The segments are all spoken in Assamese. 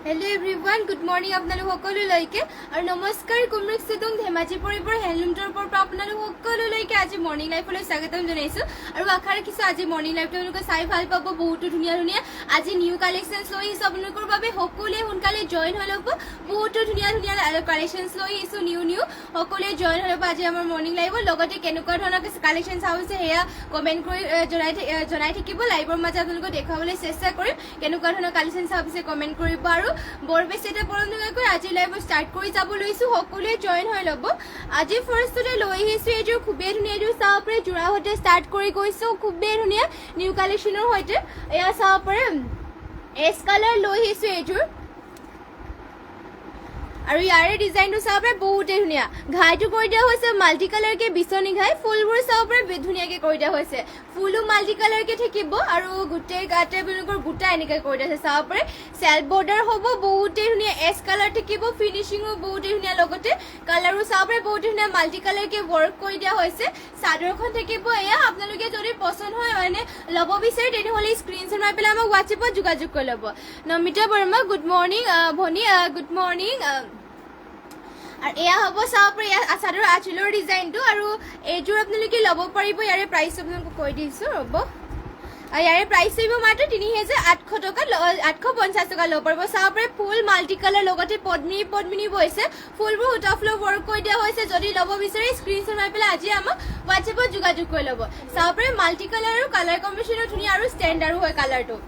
Hello everyone, good morning আপোনালোক সকলোলৈকে আৰু নমস্কাৰ কুমৰিক সিদং ধেমাজি পৰিবৰ হেলুমটোৰ পৰা আপোনালোক সকলোলৈকে আজি মৰ্নিং লাইফলৈ স্বাগতম জনাইছো আৰু আশা ৰাখিছো আজি মৰ্নিং লাইফটো আপোনালোকে চাই ভাল পাব বহুত ধুনীয়া ধুনীয়া আজি নিউ কালেকশনছ লৈ আহিছো আপোনালোকৰ বাবে সকলোৱে সোনকালে জয়েন হৈ ল'ব বহুত ধুনীয়া ধুনীয়া কালেকশনছ লৈ আহিছো নিউ সকলোৱে জয়েন হৈ ল'ব আজি আমাৰ মৰ্নিং লাইফৰ লগতে কেনেকুৱা ধৰণৰ কালেকশনছ আছে হেয়া কমেন্ট কৰি জনাই থাকিব লাইভৰ মাজত আপোনালোকক দেখাবলৈ চেষ্টা কৰিম কেনেকুৱা ধৰণৰ কালেকশনছ আছে কমেন্ট কৰিব আৰু বৰ বেছি এটা পৰন্দকৈ আজি লাইভ ষ্টাৰ্ট কৰি যাব লৈছো সকলোৱে জয়েন হৈ ল'ব আজি ফাৰ্ষ্টতে লৈ আহিছো এযোৰ খুবেই ধুনীয়া এযোৰ চাওক পাৰে জোৰা হতে ষ্টাৰ্ট কৰি গৈছো খুবেই ধুনীয়া নিউ কালেকশনৰ সৈতে এয়া চাওক পাৰে এছ কালাৰ লৈ আহিছো এযোৰ আৰু ইয়াৰে ডিজাইনটো চাওক পাৰে বহুতে ধুনীয়া ঘাইটো কৰি দিয়া হৈছে মাল্টি কালাৰ কে বিচনি ঘাই ফুলবোৰ চাওক পাৰে ধুনীয়াকে কৰি দিয়া হৈছে ফুলো মাল্টি কালাৰ কে থাকিব আৰু গুটেই গাতে বিলকৰ গুটা এনেকে কৰি দিয়া আছে চাওক পাৰে সেলফ বৰ্ডাৰ হ'ব বহুতে ধুনীয়া এছ কালাৰ থাকিব ফিনিশিংও বহুতে ধুনীয়া লগতে কালাৰো চাওক পাৰে বহুতে ধুনীয়া মাল্টি কালাৰ কে ওয়াৰ্ক কৰি দিয়া হৈছে চাদৰখন থাকিব এয়া আপোনালোকে যদি পছন্দ হয় মানে লব বিচাৰে তেনেহলে স্ক্ৰিনশ্বট মাৰি পেলাই আমাক WhatsApp-ত যোগাযোগ কৰি ল'ব Namita Barma good morning ভনি good morning আৰু এয়া হ'ব চাওক পাৰে চাদৰ আঁচলৰ ডিজাইনটো আৰু এইযোৰ আপোনালোকে ল'ব পাৰিব ইয়াৰে প্ৰাইচ আপোনালোকক কৈ দিছো ৰ'ব ইয়াৰে প্ৰাইচ দিব মাত্ৰ ৩৮০০ টকা ৮৫০ টকা ল'ব পাৰিব চাওক পাৰে ফুল মাল্টি কালাৰ লগতে পদ্মিনী বৈছে ফুলবোৰ সূতা ফ্লো ৱৰ্ক কৰি দিয়া হৈছে যদি ল'ব বিচাৰে স্ক্ৰিনশ্বট মাৰি পেলাই আজি আমাক WhatsApp-ত যোগাযোগ কৰি ল'ব চাওক পাৰে মাল্টি কালাৰ আৰু কালাৰ কম্বিনেশ্যনো ধুনীয়া আৰু ষ্টেণ্ডাৰ্ডো হয় কালাৰটো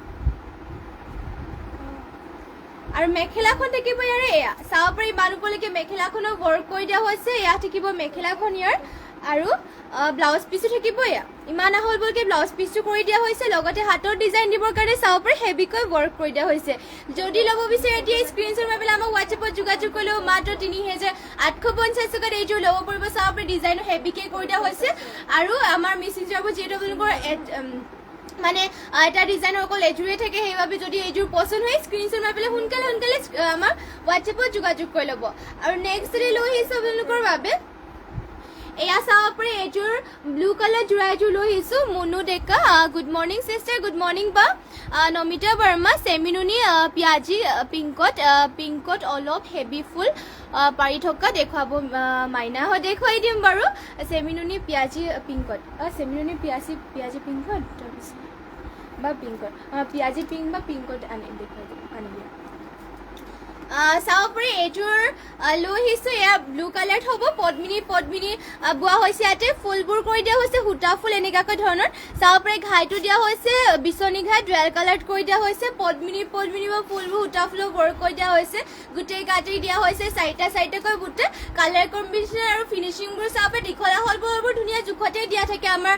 আৰু মেখেলাখন থাকিব ইয়াৰে এয়া চাওক পাৰে ইমান ওপৰলৈকে মেখেলাখনো ৱৰ্ক কৰি দিয়া হৈছে এয়া থাকিব মেখেলাখন ইয়াৰ আৰু ব্লাউজ পিচো থাকিব এয়া ইমান আহল বলকে ব্লাউজ পিচটো কৰি দিয়া হৈছে লগতে হাতৰ ডিজাইন দিবৰ কাৰণে চাওক পাৰে হেভিকৈ ৱৰ্ক কৰি দিয়া হৈছে যদি ল'ব বিচাৰে এতিয়া স্ক্ৰিনশ্বট মাৰি পেলাই আমাক WhatsApp-ত যোগাযোগ কৰি ল'ব মাত্ৰ ৩৮৫০ টকাত এইযোৰ ল'ব পাৰিব চাওক পাৰে ডিজাইনো হেভিকৈ কৰি দিয়া হৈছে আৰু আমাৰ মিচিং যাব যিহেতু আপোনালোকৰ মানে এটা ডিজাইনৰ অকল এযোৰে থাকে সেইবাবে যদি এইযোৰ পছন্দ হয় স্ক্ৰিনশ্বট মাৰি পেলাই সোনকালে আমাৰ WhatsApp-ত যোগাযোগ কৰি ল'ব আৰু নেক্সট লৈ আহিছো আপোনালোকৰ বাবে এয়া চাওক পাৰে এইযোৰ ব্লু কালাৰ জোৰা এযোৰ লৈ আহিছো Munu Deka good morning sister good morning বা নমিতা বৰ্মা চেমিনুনি পিয়াজি পিংকত অলপ হেভি ফুল পাৰি থকা দেখুৱাব মাইনা হয় দেখুৱাই দিম বাৰু চেমিনুনি পিয়াজি পিংকত চেমিনুনি পিয়াজি পিংকত তাৰপিছত বা পিংকত পিয়াজি পিংক বা পিংকত দেখুৱাই দিম আনিবি চাওক পাৰে এইযোৰ লৈ আহিছো এয়া ব্লু কালাৰ হ'ব পদ্মিনী বোৱা হৈছে ইয়াতে ফুলবোৰ কৰি দিয়া হৈছে সূতা ফুল এনেকুৱাকৈ ধৰণৰ চাওক পাৰে ঘাইটো দিয়া হৈছে বিচনি ঘাই ডুৱেল কালাৰ কৰি দিয়া হৈছে পদ্মিনী বা ফুলবোৰ সূতা ফুল ৱৰ্ক কৰি দিয়া হৈছে গোটেই গাঁঠি দিয়া হৈছে চাৰিটাকৈ গোটেই কালাৰ কম্বিনেশ্যন আৰু ফিনিচিংবোৰ চাওক পাৰে দীঘল আহলবোৰ ধুনীয়া জোখতে দিয়া থাকে আমাৰ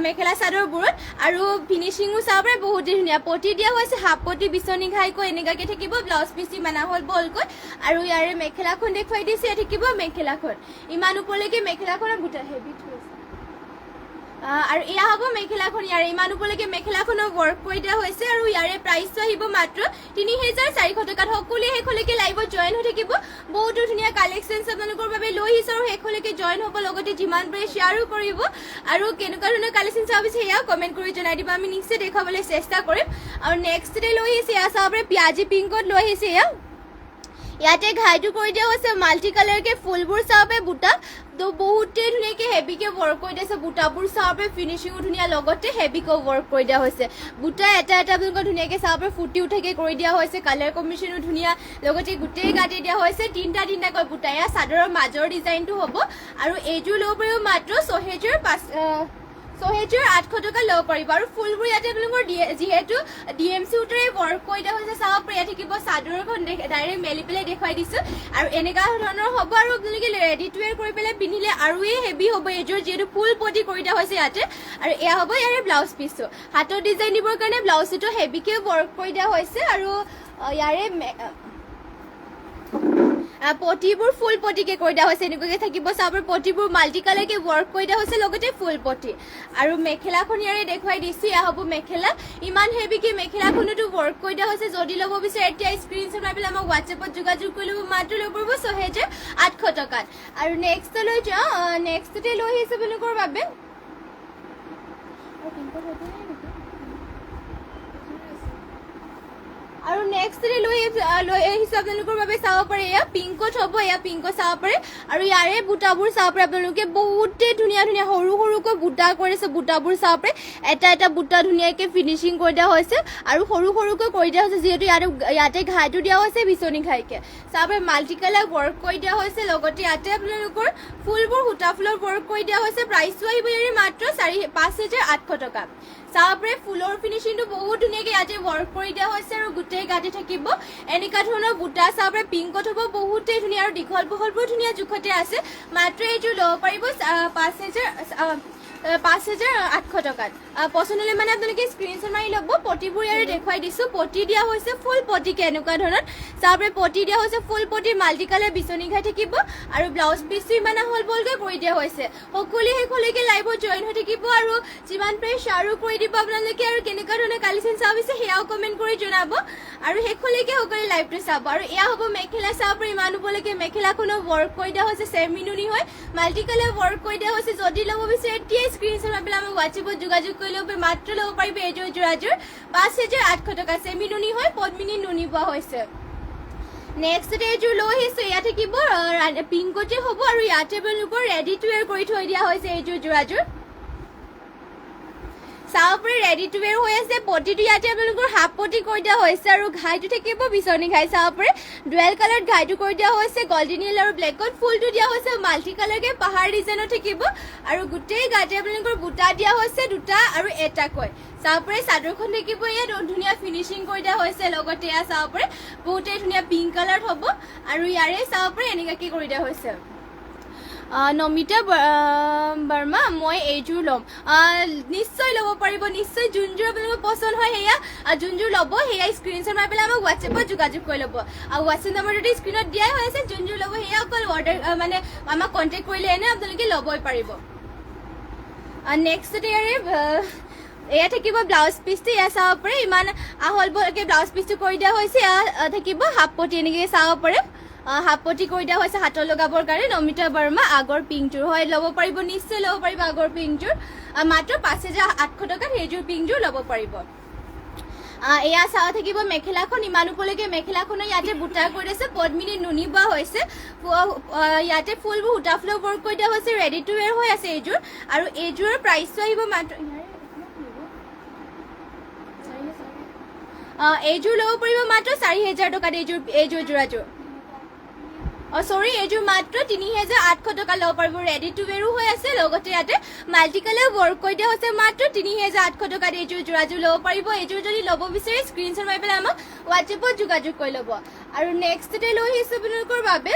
মেখেলা চাদৰবোৰত আৰু ফিনিচিঙো চাওক পাৰে বহুত ধুনীয়া পটি দিয়া হৈছে হাফ পটি বিচনি ঘাইকৈ এনেকুৱাকৈ থাকিব ব্লাউজ পিচ ইমান হল বলকৈ আৰু ইয়াৰে মেখেলাখন দেখুৱাই দিছে থাকিব মেখেলাখন ইমান ওপৰলৈকে মেখেলাখনৰ গোটা হেভি থৈছে আৰু এয়া হ'ব মেখেলাখন ইয়াৰে ইমান ওপৰলৈকে মেখেলাখনৰ ৱৰ্ক কৰি দিয়া হৈছে আৰু ইয়াৰে প্ৰাইচটো আহিব মাত্ৰ ৩৪০০ টকাত সকলোৱে শেষলৈকে লাইভত জয়েন হৈ থাকিব বহুতো ধুনীয়া কালেকশ্যনছ আপোনালোকৰ বাবে লৈ আহিছো আৰু শেষলৈকে জয়েন হ'ব লগতে যিমান পাৰে শ্বেয়াৰো কৰিব আৰু কেনেকুৱা ধৰণৰ কালেকশ্যন চাব বিচাৰে সেয়া কমেণ্ট কৰি জনাই দিব আমি নিশ্চয় দেখাবলৈ চেষ্টা কৰিম আৰু নেক্সট ডে লৈ আহিছে এয়া চাব পাৰে পিয়াজি পিংকত লৈ আহিছে এয়া ইয়াতে ঘাইটো কৰি দিয়া হৈছে মাল্টি কালাৰ কে ফুলবোৰ চাওপে বুটা তো বহুতে ধুনীয়াকে হেভিকে ৱৰ্ক কৰি দিছে বুটাবোৰ চাওপে ফিনিচিংও ধুনীয়া লগতে হেভিকৈ ৱৰ্ক কৰি দিয়া হৈছে বুটা এটা আপোনালোকৰ ধুনীয়াকে চাওপে ফুটি উঠাকে কৰি দিয়া হৈছে কালাৰ কম্বিনেশ্যনো ধুনীয়া লগতে গোটেই গাঁঠি দিয়া হৈছে তিনিটাকৈ বুটা এয়া চাদৰৰ মাজৰ ডিজাইনটো হ'ব আৰু এইযোৰ ল'ব পাৰিব মাত্ৰ ৬,৮০০ টকা ল'ব পাৰিব আৰু ফুলবোৰ ইয়াতে আপোনালোকৰ যিহেতু DMC উত্তৰে ৱৰ্ক কৰি দিয়া হৈছে চাওক ইয়াত থাকিব চাদৰখন ডাইৰেক্ট মেলি পেলাই দেখুৱাই দিছো আৰু এনেকুৱা ধৰণৰ হ'ব আৰু আপোনালোকে ৰেডি টু ৱেৰ কৰি পেলাই পিন্ধিলে আৰু হেভি হ'ব এইযোৰ যিহেতু ফুল পটি কৰি দিয়া হৈছে ইয়াতে আৰু এয়া হ'ব ইয়াৰে ব্লাউজ পিচটো হাতৰ ডিজাইন দিবৰ কাৰণে ব্লাউজটো হেভিকে ৱৰ্ক কৰি দিয়া হৈছে আৰু ইয়াৰে পটিবোৰ ফুল পটিকে কৰি দিয়া হৈছে এনেকুৱাকে থাকিব চাওক পটিবোৰ মাল্টি কালাৰকে ৱৰ্ক কৰি দিয়া হৈছে লগতে ফুল পটি আৰু মেখেলাখন ইয়াৰে দেখুৱাই দিছো এয়া হ'ব মেখেলা ইমান হেভিকে মেখেলাখনতো ৱৰ্ক কৰি দিয়া হৈছে যদি ল'ব বিচাৰে এতিয়া স্ক্ৰিনশ্বট মাৰি পেলাই আমাক WhatsApp-ত যোগাযোগ কৰি ল'ব মাত্ৰ ল'ব পাৰিব ৬,৮০০ টকাত আৰু নেক্সটলৈ যাওঁ নেক্সটতে লৈ আহিছো আপোনালোকৰ বাবে আৰু নেক্সট লৈ আহিছোঁ আপোনালোকৰ বাবে চাব পাৰে এয়া পিংকত হ'ব এয়া পিংকত চাব পাৰে আৰু ইয়াৰে বুটাবোৰ চাব পাৰে আপোনালোকে বহুতেই ধুনীয়া ধুনীয়া সৰু সৰুকৈ বুটা কৰিছে বুটাবোৰ চাব পাৰে এটা বুটা ধুনীয়াকৈ ফিনিচিং কৰি দিয়া হৈছে আৰু সৰু সৰুকৈ কৰি দিয়া হৈছে যিহেতু ইয়াতে ঘাইটো দিয়া হৈছে বিচনী ঘাইকে চাব পাৰে মাল্টি কালাৰ ৱৰ্ক কৰি দিয়া হৈছে লগতে ইয়াতে আপোনালোকৰ ফুলবোৰ সূতা ফুলৰ ৱৰ্ক কৰি দিয়া হৈছে প্ৰাইচটো আহিব ইয়াৰে মাত্ৰ 5,800 টকা চাব পাৰে ফুলৰ ফিনিচিংটো বহুত ধুনীয়াকৈ ইয়াতে ৱৰ্ক কৰি দিয়া হৈছে আৰু গোটেই গাতে থাকিব এনেকুৱা ধৰণৰ বুটা চাব পাৰে পিংকত হ'ব বহুতেই ধুনীয়া আৰু দীঘল বহলবোৰ ধুনীয়া জোখতে আছে মাত্ৰ এইযোৰ ল'ব পাৰিব 5,800 টকাত পচন্দ হ'লে মানে আপোনালোকে স্ক্ৰীনশ্বট মাৰি ল'ব পটিবোৰ ইয়াৰে দেখুৱাই দিছোঁ পটি দিয়া হৈছে ফুল পটিকে এনেকুৱা ধৰণৰ চাব পাৰে পটি দিয়া হৈছে ফুল পটি মাল্টি কালাৰ বিচনী ঘাই থাকিব আৰু ব্লাউজ পিচটো ইমান আহল বহলকৈ কৰি দিয়া হৈছে সকলোৱে শেষলৈকে লাইভত জইন হৈ থাকিব আৰু যিমান পাৰে শ্বেয়াৰো কৰি দিব আপোনালোকে আৰু কেনেকুৱা ধৰণৰ কালেকশ্যন চাব বিচাৰে সেয়াও কমেণ্ট কৰি জনাব আৰু শেষলৈকে সকলোৱে লাইভটো চাব আৰু এয়া হ'ব মেখেলা চাব পাৰে ইমান ওপৰলৈকে মেখেলাখনো ৱৰ্ক কৰি দিয়া হৈছে ছেমি নুনি হয় মাল্টি কালাৰ ৱৰ্ক কৰি দিয়া হৈছে যদি ল'ব বিচাৰে এতিয়াই স্ক্ৰীনশ্বট মাৰি পেলাই আমাক হোৱাটছএপত যোগাযোগ কৰি ল'ব মাত্ৰ ল'ব পাৰিব এইযোৰ যোৰাযোৰ 5,800 টকা ছেমি নুনি হয় পদ্মিনী নুনি পোৱা হৈছে নেক্সট এইযোৰ লৈ আহিছোঁ ইয়াত থাকিব পিংকতে হ'ব আৰু ইয়াতে আপোনালোকৰ ৰেডি টু ৱেৰ কৰি থৈ দিয়া হৈছে এইযোৰ যোৰাযোৰ চাব পাৰে ৰেডি টু ৱেৰ হৈ আছে পটিটো ইয়াতে আপোনালোকৰ হাফ পটি কৰি দিয়া হৈছে আৰু ঘাইটো থাকিব বিচনী ঘাই চাব পাৰে ডুৱেল কালাৰত ঘাইটো কৰি দিয়া হৈছে গল্ডেন য়েল আৰু ব্লেকত ফুলটো দিয়া হৈছে মাল্টি কালাৰকে পাহাৰ ডিজাইনত থাকিব আৰু গোটেই গাতে আপোনালোকৰ বুটা দিয়া হৈছে দুটা আৰু এটাকৈ চাব পাৰে চাদৰখন থাকিব ইয়াত ধুনীয়া ফিনিচিং কৰি দিয়া হৈছে লগতে এয়া চাব পাৰে বহুতেই ধুনীয়া পিংক কালাৰত হ'ব আৰু ইয়াৰে চাব পাৰে এনেকুৱাকৈ কৰি দিয়া হৈছে নমিতা বৰ্মা মই এইযোৰ ল'ম নিশ্চয় ল'ব পাৰিব নিশ্চয় যোনযোৰ আপোনালোকৰ পচন্দ হয় সেয়া যোনযোৰ ল'ব সেয়া স্ক্ৰীনশ্বট মাৰি পেলাই আমাক হোৱাটছএপত যোগাযোগ কৰি ল'ব আৰু হোৱাটছএপ নম্বৰটো স্ক্ৰীনত দিয়াই হৈ আছে যোনযোৰ ল'ব সেয়া অকল অৰ্ডাৰ মানে আমাক কণ্টেক্ট কৰিলে এনে আপোনালোকে ল'বই পাৰিব নেক্সট ইয়াৰে এয়া থাকিব ব্লাউজ পিচটো এয়া চাব পাৰে ইমান আহল বহলকৈ ব্লাউজ পিচটো কৰি দিয়া হৈছে এয়া থাকিব হাফ পটি এনেকৈ চাব পাৰে হাফ পটি কৰি দিয়া হৈছে হাতত লগাবৰ কাৰণে নমিতা বৰ্মা আগৰ পিংকযোৰ হয় ল'ব পাৰিব নিশ্চয় ল'ব পাৰিব আগৰ পিংকযোৰ মাত্ৰ 5,800 টকাত সেইযোৰ পিংকযোৰ ল'ব পাৰিব এয়া চাব থাকিব মেখেলাখন ইমান ওপৰলৈকে মেখেলাখনৰ ইয়াতে বুটা কৰি দিছে পদ্মিনী নুনি বোৱা হৈছে ইয়াতে ফুলবোৰ সূতা ফুলৰ ৱৰ্ক কৰি দিয়া হৈছে ৰেডি টু ৱেৰ হৈ আছে এইযোৰ আৰু এইযোৰৰ প্ৰাইচটো আহিব মাত্ৰ এইযোৰ ল'ব পাৰিব মাত্ৰ 4,000 টকাত এইযোৰ যোৰাযোৰ চৰি এইযোৰ মাত্ৰ 3,800 টকা ল'ব পাৰিব ৰেডি টু ৱেৰো হৈ আছে লগতে ইয়াতে মাল্টি কালাৰ ৱৰ্ক কৰি দিয়া হৈছে মাত্ৰ 3,800 টকাত এইযোৰ যোৰাযোৰ ল'ব পাৰিব এইযোৰ যদি ল'ব বিচাৰে স্ক্ৰীনশ্বট মাৰি পেলাই আমাক হোৱাটছএপত যোগাযোগ কৰি ল'ব আৰু নেক্সটতে লৈ আহিছোঁ আপোনালোকৰ বাবে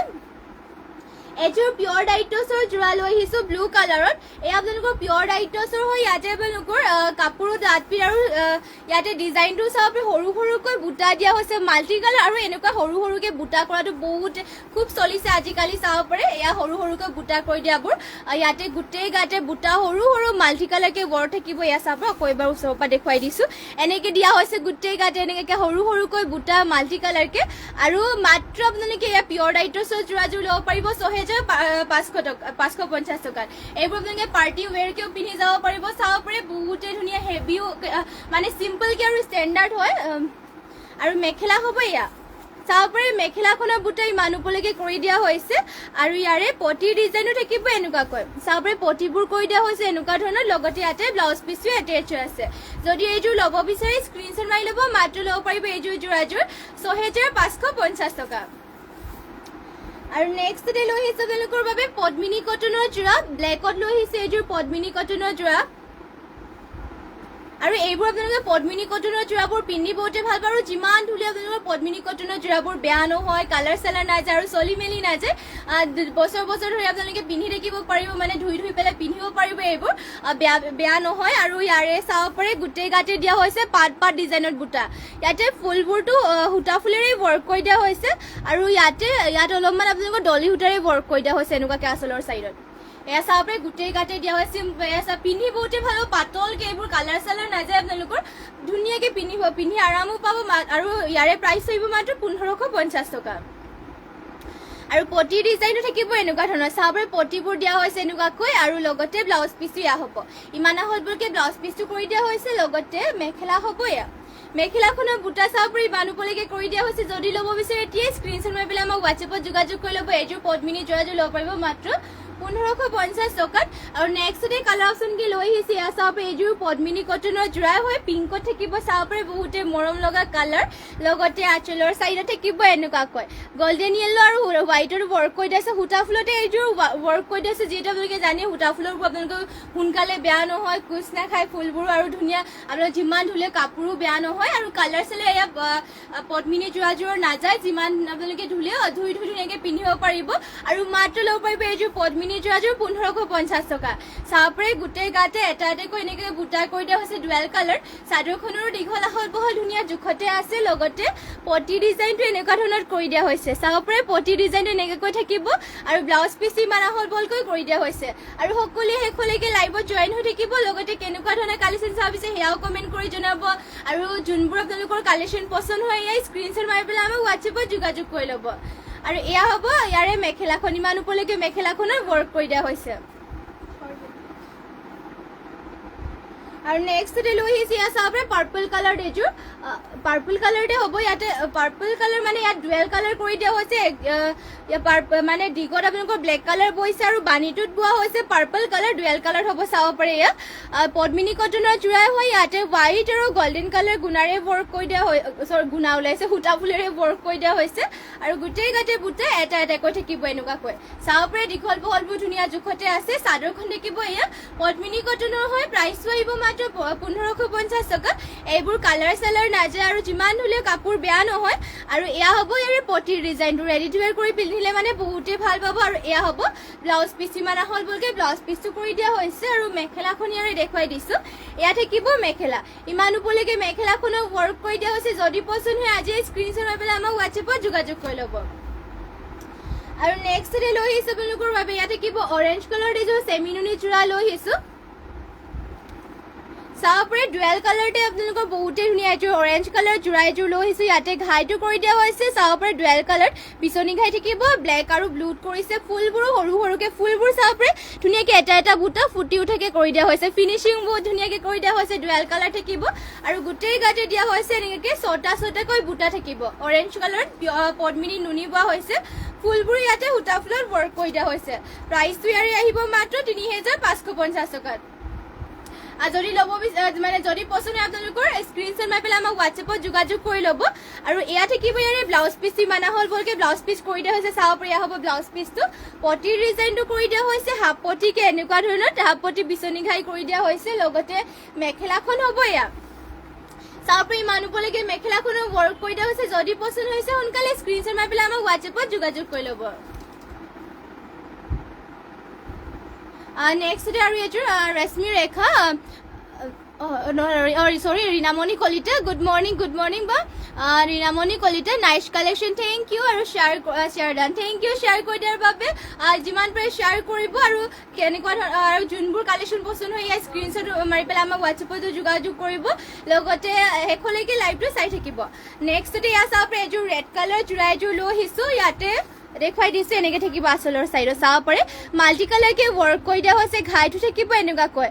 এইযোৰ পিয়ৰ ডাইটছৰ যোৰা লৈ আহিছোঁ ব্লু কালাৰত এয়া আপোনালোকৰ পিয়ৰ ডাইটছৰ হয় ইয়াতে আপোনালোকৰ কাপোৰত দাঁতপিৰ আৰু ইয়াতে ডিজাইনটো চাব সৰু সৰুকৈ বুটা দিয়া হৈছে মাল্টি কালাৰ আৰু এনেকুৱা সৰু সৰুকৈ বুটা কৰাটো বহুত খুব চলিছে আজিকালি চাব পাৰে এয়া সৰু সৰুকৈ বুটা কৰি দিয়াবোৰ ইয়াতে গোটেই গাতে বুটা সৰু সৰু মাল্টি কালাৰকৈ ৱৰ্ক থাকিব এয়া চাব আকৌ এবাৰ ওচৰৰ পৰা দেখুৱাই দিছোঁ এনেকৈ দিয়া হৈছে গোটেই গাতে এনেকৈ সৰু সৰুকৈ বুটা মাল্টি কালাৰকৈ আৰু মাত্ৰ আপোনালোকে এয়া পিয়ৰ ডাইটছৰ যোৰাযোৰ ল'ব পাৰিব 550 টকাত এইবোৰ আপোনালোকে পাৰ্টি ৱেৰকেও পিন্ধি যাব পাৰিব চাব পাৰে বহুতেই ধুনীয়া হেভিও মানে চিম্পলকৈ আৰু ষ্টেণ্ডাৰ্ড হয় আৰু মেখেলা হ'ব এয়া চাব পাৰে মেখেলাখনৰ বুটা ইমান ওপৰলৈকে কৰি দিয়া হৈছে আৰু ইয়াৰে পটিৰ ডিজাইনো থাকিব এনেকুৱাকৈ চাব পাৰে পটিবোৰ কৰি দিয়া হৈছে এনেকুৱা ধৰণৰ লগতে ইয়াতে ব্লাউজ পিচো এটেচ হৈ আছে যদি এইযোৰ ল'ব বিচাৰে স্ক্ৰীনশ্বট মাৰি ল'ব মাত্ৰ ল'ব পাৰিব এইযোৰ যোৰাযোৰ 6,550 টকা আৰু নেক্সটতে লৈ আহিছোঁ আপোনালোকৰ বাবে পদ্মিনী কটনৰ যোৰা ব্লেকত লৈ আহিছে এইযোৰ পদ্মিনী কটনৰ যোৰা আৰু এইবোৰ আপোনালোকে পদ্মিনী কটনৰ যোৰাবোৰ পিন্ধি বহুতে ভাল পায় আৰু যিমান ধুলে আপোনালোকৰ পদ্মিনী কটনৰ যোৰাবোৰ বেয়া নহয় কালাৰ চালাৰ নাযায় আৰু চলি মেলি নাযায় বছৰ বছৰ ধৰি আপোনালোকে পিন্ধি থাকিব পাৰিব মানে ধুই পেলাই পিন্ধিব পাৰিব এইবোৰ বেয়া নহয় আৰু ইয়াৰে চাব পাৰে গোটেই গাতে দিয়া হৈছে পাত ডিজাইনত বুটা ইয়াতে ফুলবোৰটো সূতা ফুলেৰে ৱৰ্ক কৰি দিয়া হৈছে আৰু ইয়াত অলপমান আপোনালোকৰ ডলি সূতাৰে ৱৰ্ক কৰি দিয়া হৈছে এনেকুৱাকৈ আঁচলৰ চাইডত এয়া চাব পাৰে গোটেই গাতে দিয়া হৈছে এয়া পিন্ধি বহুতে ভাল পাতলকৈ এইবোৰ কালাৰ চালাৰ নাযায় আপোনালোকৰ ধুনীয়াকৈ পিন্ধি আৰামো পাব আৰু ইয়াৰে প্ৰাইচ আহিব মাত্ৰ 1,550 টকা আৰু পটি ডিজাইনো থাকিব এনেকুৱা ধৰণৰ চাব পাৰে পটিবোৰ দিয়া হৈছে এনেকুৱাকৈ আৰু লগতে ব্লাউজ পিচটো এয়া হ'ব ইমান আহলবৰকৈ ব্লাউজ পিচটো কৰি দিয়া হৈছে লগতে মেখেলা হ'ব এয়া মেখেলাখনৰ বুটা চাব পাৰি ইমান ওপৰলৈকে কৰি দিয়া হৈছে যদি ল'ব বিচাৰে এতিয়াই স্ক্ৰীনশ্বট মাৰি পেলাই আমাক হোৱাটছএপত যোগাযোগ কৰি ল'ব এইযোৰ পদ্মিনী যোৰাযোৰ ল'ব পাৰিব মাত্ৰ 1550 টকাত আৰু নেক্সটতে কালাৰ অপশ্যন কি লৈ আহিছে এয়া চাব পাৰি এইযোৰ পদ্মিনী কটনৰ যোৰা হয় পিংকত থাকিব চাব পাৰি বহুতে মৰম লগা কালাৰ লগতে আঁচলৰ চাইডত থাকিব এনেকুৱাকৈ গল্ডেন য়েল্লো আৰু হোৱাইটৰ ৱৰ্ক কৰি দিছে সূতা ফুলতে এইযোৰ ৱৰ্ক কৰি দিছে যিহেতু আপোনালোকে জানে সূতা ফুলৰবোৰ আপোনালোকৰ সোনকালে বেয়া নহয় কোচ নাখায় ফুলবোৰ আৰু ধুনীয়া আপোনালোকে যিমান ধুলে কাপোৰো বেয়া নহয় আৰু কালাৰ চালে এয়া পদ্মিনী যোৰাযোৰৰ নাযায় যিমান আপোনালোকে ধুলে ধুই ধুনীয়াকৈ পিন্ধিব পাৰিব আৰু মাত্ৰ ল'ব পাৰিব এইযোৰ পদ্মিনী যোৰাযোৰ 1550 টকা চাব পাৰি গোটেই গাতে এটা এটাকৈ এনেকৈ বুটা কৰি দিয়া হৈছে ডুৱেল কালাৰ চাদৰখনৰো দীঘল আহল বহল ধুনীয়া জোখতে আছে লগতে পটি ডিজাইনটো এনেকুৱা ধৰণৰ কৰি দিয়া হৈছে চাব পাৰি পটি ডিজাইনটো এনেকৈ থাকিব আৰু ব্লাউজ পিচ ইমান আহল বহলকৈ কৰি দিয়া হৈছে আৰু সকলোৱে শেষলৈকে লাইভত জইন হৈ থাকিব লগতে কেনেকুৱা ধৰণৰ কালেকশ্যন চাব বিচাৰে সেয়াও কমেণ্ট কৰি জনাব আৰু যোনবোৰ আপোনালোকৰ কালেকশ্যন পচন্দ হয় এয়া স্ক্ৰীনশ্বট মাৰি পেলাই আমাক হোৱাটছএপত যোগাযোগ কৰি ল'ব আৰু এয়া হ'ব ইয়াৰে মেখেলাখন ইমান ওপৰলৈকে মেখেলাখনৰ ৱৰ্ক কৰি দিয়া হৈছে আৰু নেক্সটতে লৈ আহিছে এয়া চাব পাৰে পাৰ্পল কালাৰ এইযোৰ পাৰ্পল কালাৰতে হ'ব ইয়াতে পাৰ্পল কালাৰ মানে ইয়াত ডুৱেল কালাৰ কৰি দিয়া হৈছে মানে দিগত আপোনালোকৰ ব্লেক কালাৰ বৈছে আৰু বাণীটোত বোৱা হৈছে পাৰ্পল কালাৰ ডুৱেল কালাৰ হ'ব চাব পাৰে এয়া পদ্মিনী কটনৰ যোৰাই হয় ইয়াতে হোৱাইট আৰু গল্ডেন কালাৰ গুণাৰে ৱৰ্ক কৰি দিয়া হয় গুণা ওলাইছে সূতা ফুলেৰে ৱৰ্ক কৰি দিয়া হৈছে আৰু গোটেই গাতে বুটা এটা এটাকৈ থাকিব এনেকুৱাকৈ চাব পাৰে দীঘল বহলবোৰ ধুনীয়া জোখতে আছে চাদৰখন থাকিব এয়া পদ্মিনী কটনৰ হয় প্ৰাইচটো আহিব মাত্ৰ 1550 টকা এইবোৰ কালাৰ চালাৰ নাযায় আৰু যিমান ধুলে কাপোৰ বেয়া নহয় আৰু এয়া হ'ব ইয়াৰে পটিৰ ডিজাইনটো ৰেডি টু ৱেৰ কৰি পিন্ধিলে মানে বহুতেই ভাল পাব আৰু এয়া হ'ব ব্লাউজ পিচ ইমান আহল বলকে ব্লাউজ পিচটো কৰি দিয়া হৈছে আৰু মেখেলাখন ইয়াৰে দেখুৱাই দিছোঁ এয়া থাকিব মেখেলা ইমান ওপৰলৈকে মেখেলাখনো ৱৰ্ক কৰি দিয়া হৈছে যদি পচন্দ হয় আজি স্ক্ৰীনশ্বট মাৰি পেলাই আমাক হোৱাটছএপত যোগাযোগ কৰি ল'ব আৰু নেক্সটতে লৈ আহিছোঁ আপোনালোকৰ বাবে এয়া থাকিব অৰেঞ্জ কালাৰ এযোৰ চেমিনুনি যোৰা লৈ আহিছোঁ চাব পাৰে ডুৱেল কালাৰতে আপোনালোকৰ বহুতেই ধুনীয়া এযোৰ অৰেঞ্জ কালাৰ যোৰা এযোৰ লৈ আহিছোঁ ইয়াতে ঘাইটো কৰি দিয়া হৈছে চাব পাৰে ডুৱেল কালাৰ বিচনী ঘাই থাকিব ব্লেক আৰু ব্লুত কৰিছে ফুলবোৰো সৰু সৰুকৈ ফুলবোৰ চাব পাৰে ধুনীয়াকৈ এটা এটা বুটা ফুটি উঠাকৈ কৰি দিয়া হৈছে ফিনিচিং বহুত ধুনীয়াকৈ কৰি দিয়া হৈছে ডুৱেল কালাৰ থাকিব আৰু গোটেই গাতে দিয়া হৈছে এনেকৈ ছটাকৈ বুটা থাকিব অৰেঞ্জ কালাৰত পদ্মিনী নুনি বোৱা হৈছে ফুলবোৰ ইয়াতে সূতা ফুলত ৱৰ্ক কৰি দিয়া হৈছে প্ৰাইচটো ইয়াৰে আহিব মাত্ৰ 3550 টকাত যদি ল'ব মানে যদি পচন্দ হয় আপোনালোকৰ স্ক্ৰীনশ্বট মাৰি পেলাই আমাক হোৱাটছএপত যোগাযোগ কৰি ল'ব আৰু এয়া থাকিব ইয়াৰে ব্লাউজ পিচ ইমান আহল বলকে ব্লাউজ পিচ কৰি দিয়া হৈছে চাব পাৰি হ'ব ব্লাউজ পিচটো পটিৰ ডিজাইনটো কৰি দিয়া হৈছে হাফ পটিকে এনেকুৱা ধৰণৰ হাফ পটি বিচনী ঘাই কৰি দিয়া হৈছে লগতে মেখেলাখন হ'ব এয়া চাব পাৰি ইমান ওপৰলৈকে মেখেলাখনো ৱৰ্ক কৰি দিয়া হৈছে যদি পচন্দ হৈছে সোনকালে স্ক্ৰীনশ্বট মাৰি পেলাই আমাক হোৱাটছএপত যোগাযোগ কৰি ল'ব নেক্সটতে আৰু এইযোৰ ৰেশমী ৰেখা সৰি ৰীনামণি কলিতা গুড মৰ্ণিং বা Rinamoni Kalita nice collection thank you আৰু share done thank you share কৰি দিয়াৰ বাবে যিমান পাৰে শ্বেয়াৰ কৰিব আৰু কেনেকুৱা ধৰণৰ আৰু যোনবোৰ কালেকশ্যন পচন্দ হয় ইয়াৰ স্ক্ৰীনশ্বট মাৰি পেলাই আমাক হোৱাটছএপতো যোগাযোগ কৰিব লগতে শেষলৈকে লাইভটো চাই থাকিব নেক্সটতে এয়া চাব পাৰে এযোৰ ৰেড কালাৰ যোৰা এযোৰ লৈ আহিছোঁ ইয়াতে দেখুৱাই দিছো এনেকৈ থাকিব আচলৰ চাইডত চাব পাৰে মাল্টি কালাৰকে ৱৰ্ক কৰি দিয়া হৈছে ঘাইটো থাকিব এনেকুৱাকৈ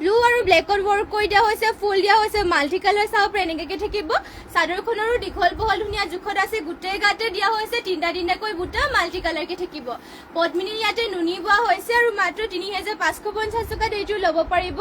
ব্লু আৰু ব্লেকত ৱৰ্ক কৰি দিয়া হৈছে ফুল দিয়া হৈছে মাল্টি কালাৰ চাব পাৰে এনেকৈ থাকিব চাদৰখনৰো দীঘল বহল ধুনীয়া জোখত আছে গোটেই গাতে দিয়া হৈছে তিনিটাকৈ বুটা মাল্টি কালাৰকে থাকিব পদ্মিনী ইয়াতে নুনি বোৱা হৈছে আৰু মাত্ৰ 3550 টকাত এইযোৰ ল'ব পাৰিব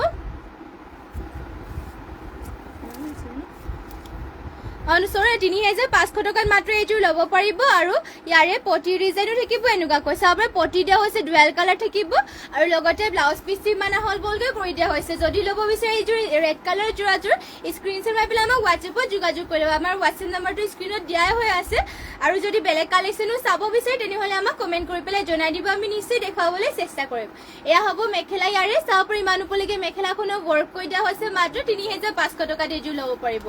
অনুসৰে 3500 টকাত মাত্ৰ এইযোৰ ল'ব পাৰিব আৰু ইয়াৰে পটি ডিজাইনো থাকিব এনেকুৱাকৈ চাব পাৰে পটি দিয়া হৈছে ডুৱেল কালাৰ থাকিব আৰু লগতে ব্লাউজ পিচ ইমান আহল বলকৈ কৰি দিয়া হৈছে যদি ল'ব বিচাৰে এইযোৰ ৰেড কালাৰ যোৰাযোৰ স্ক্ৰীনশ্বট মাৰি পেলাই আমাক হোৱাটছএপত যোগাযোগ কৰিব আমাৰ হোৱাটছএপ নাম্বাৰটো স্ক্ৰীনত দিয়াই হৈ আছে আৰু যদি বেলেগ কালেকশ্যনো চাব বিচাৰে তেনেহ'লে আমাক কমেণ্ট কৰি পেলাই জনাই দিব আমি নিশ্চয় দেখুৱাবলৈ চেষ্টা কৰিম এয়া হ'ব মেখেলা ইয়াৰে চাব পাৰি ইমান ওপৰলৈকে মেখেলাখনো ৱৰ্ক কৰি দিয়া হৈছে মাত্ৰ 3500 টকাত এইযোৰ ল'ব পাৰিব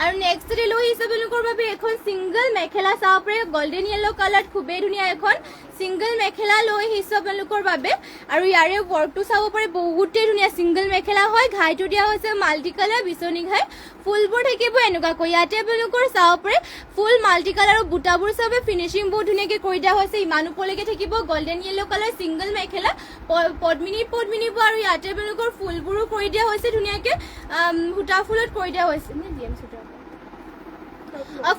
আৰু নেক্সটতে লৈ আহিছোঁ আপোনালোকৰ বাবে এখন ছিংগল মেখেলা চাব পাৰে গল্ডেন য়েল্লো কালাৰত খুবেই ধুনীয়া এখন সিংগল মেখেলা লৈ আহিছোঁ আপোনালোকৰ বাবে আৰু ইয়াৰে ৱৰ্কটো চাব পাৰে বহুতেই ধুনীয়া সিংগল মেখেলা হয় ঘাইটো দিয়া হৈছে মাল্টি কালাৰ বিচনী ঘাই ফুলবোৰ থাকিব এনেকুৱাকৈ ইয়াতে আপোনালোকৰ চাব পাৰে ফুল মাল্টি কালাৰৰ বুটাবোৰ চাবে ফিনিচিং বহুত ধুনীয়াকৈ কৰি দিয়া হৈছে ইমান ওপৰলৈকে থাকিব গল্ডেন য়েলো কালাৰ সিংগল মেখেলা পদ্মিনী আৰু ইয়াতে আপোনালোকৰ ফুলবোৰো কৰি দিয়া হৈছে ধুনীয়াকৈ সূতা ফুলত কৰি দিয়া হৈছে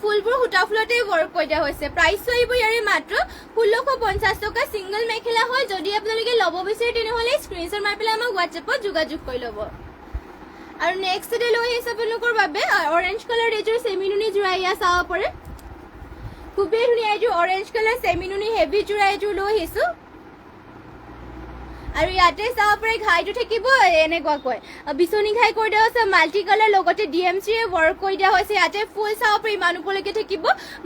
ফুলবোৰ সূতা ফুলতে ৱৰ্ক কৰি দিয়া হৈছে প্ৰাইচটো আহিব ইয়াৰে মাত্ৰ 1650 টকা সিংগল মেখেলা হয় যদি আপোনালোকে ল'ব বিচাৰে তেনেহ'লে স্ক্ৰীনশ্বট মাৰি পেলাই আমাক হোৱাটছএপত যোগাযোগ কৰি ল'ব আৰু নেক্সট ডে লৈ আহিছে আপোনালোকৰ বাবে অৰেঞ্জ কালাৰ এযোৰ চেমিনুনি যোৰা এয়া চাব পাৰে খুবেই ধুনীয়া এযোৰ অৰেঞ্জ কালাৰ চেমিনুনি হেভি যোৰা এযোৰ লৈ আহিছোঁ আৰু ইয়াতে চাব পাৰে ঘাইটো থাকিব এনেকুৱাকৈ বিচনী ঘাই কৰি দিয়া হৈছে মাল্টি কালাৰ লগতে DMCৰে ৱৰ্ক কৰি দিয়া হৈছে ইয়াতে ফুল চাব পাৰে ইমান ওপৰলৈকে থাকিব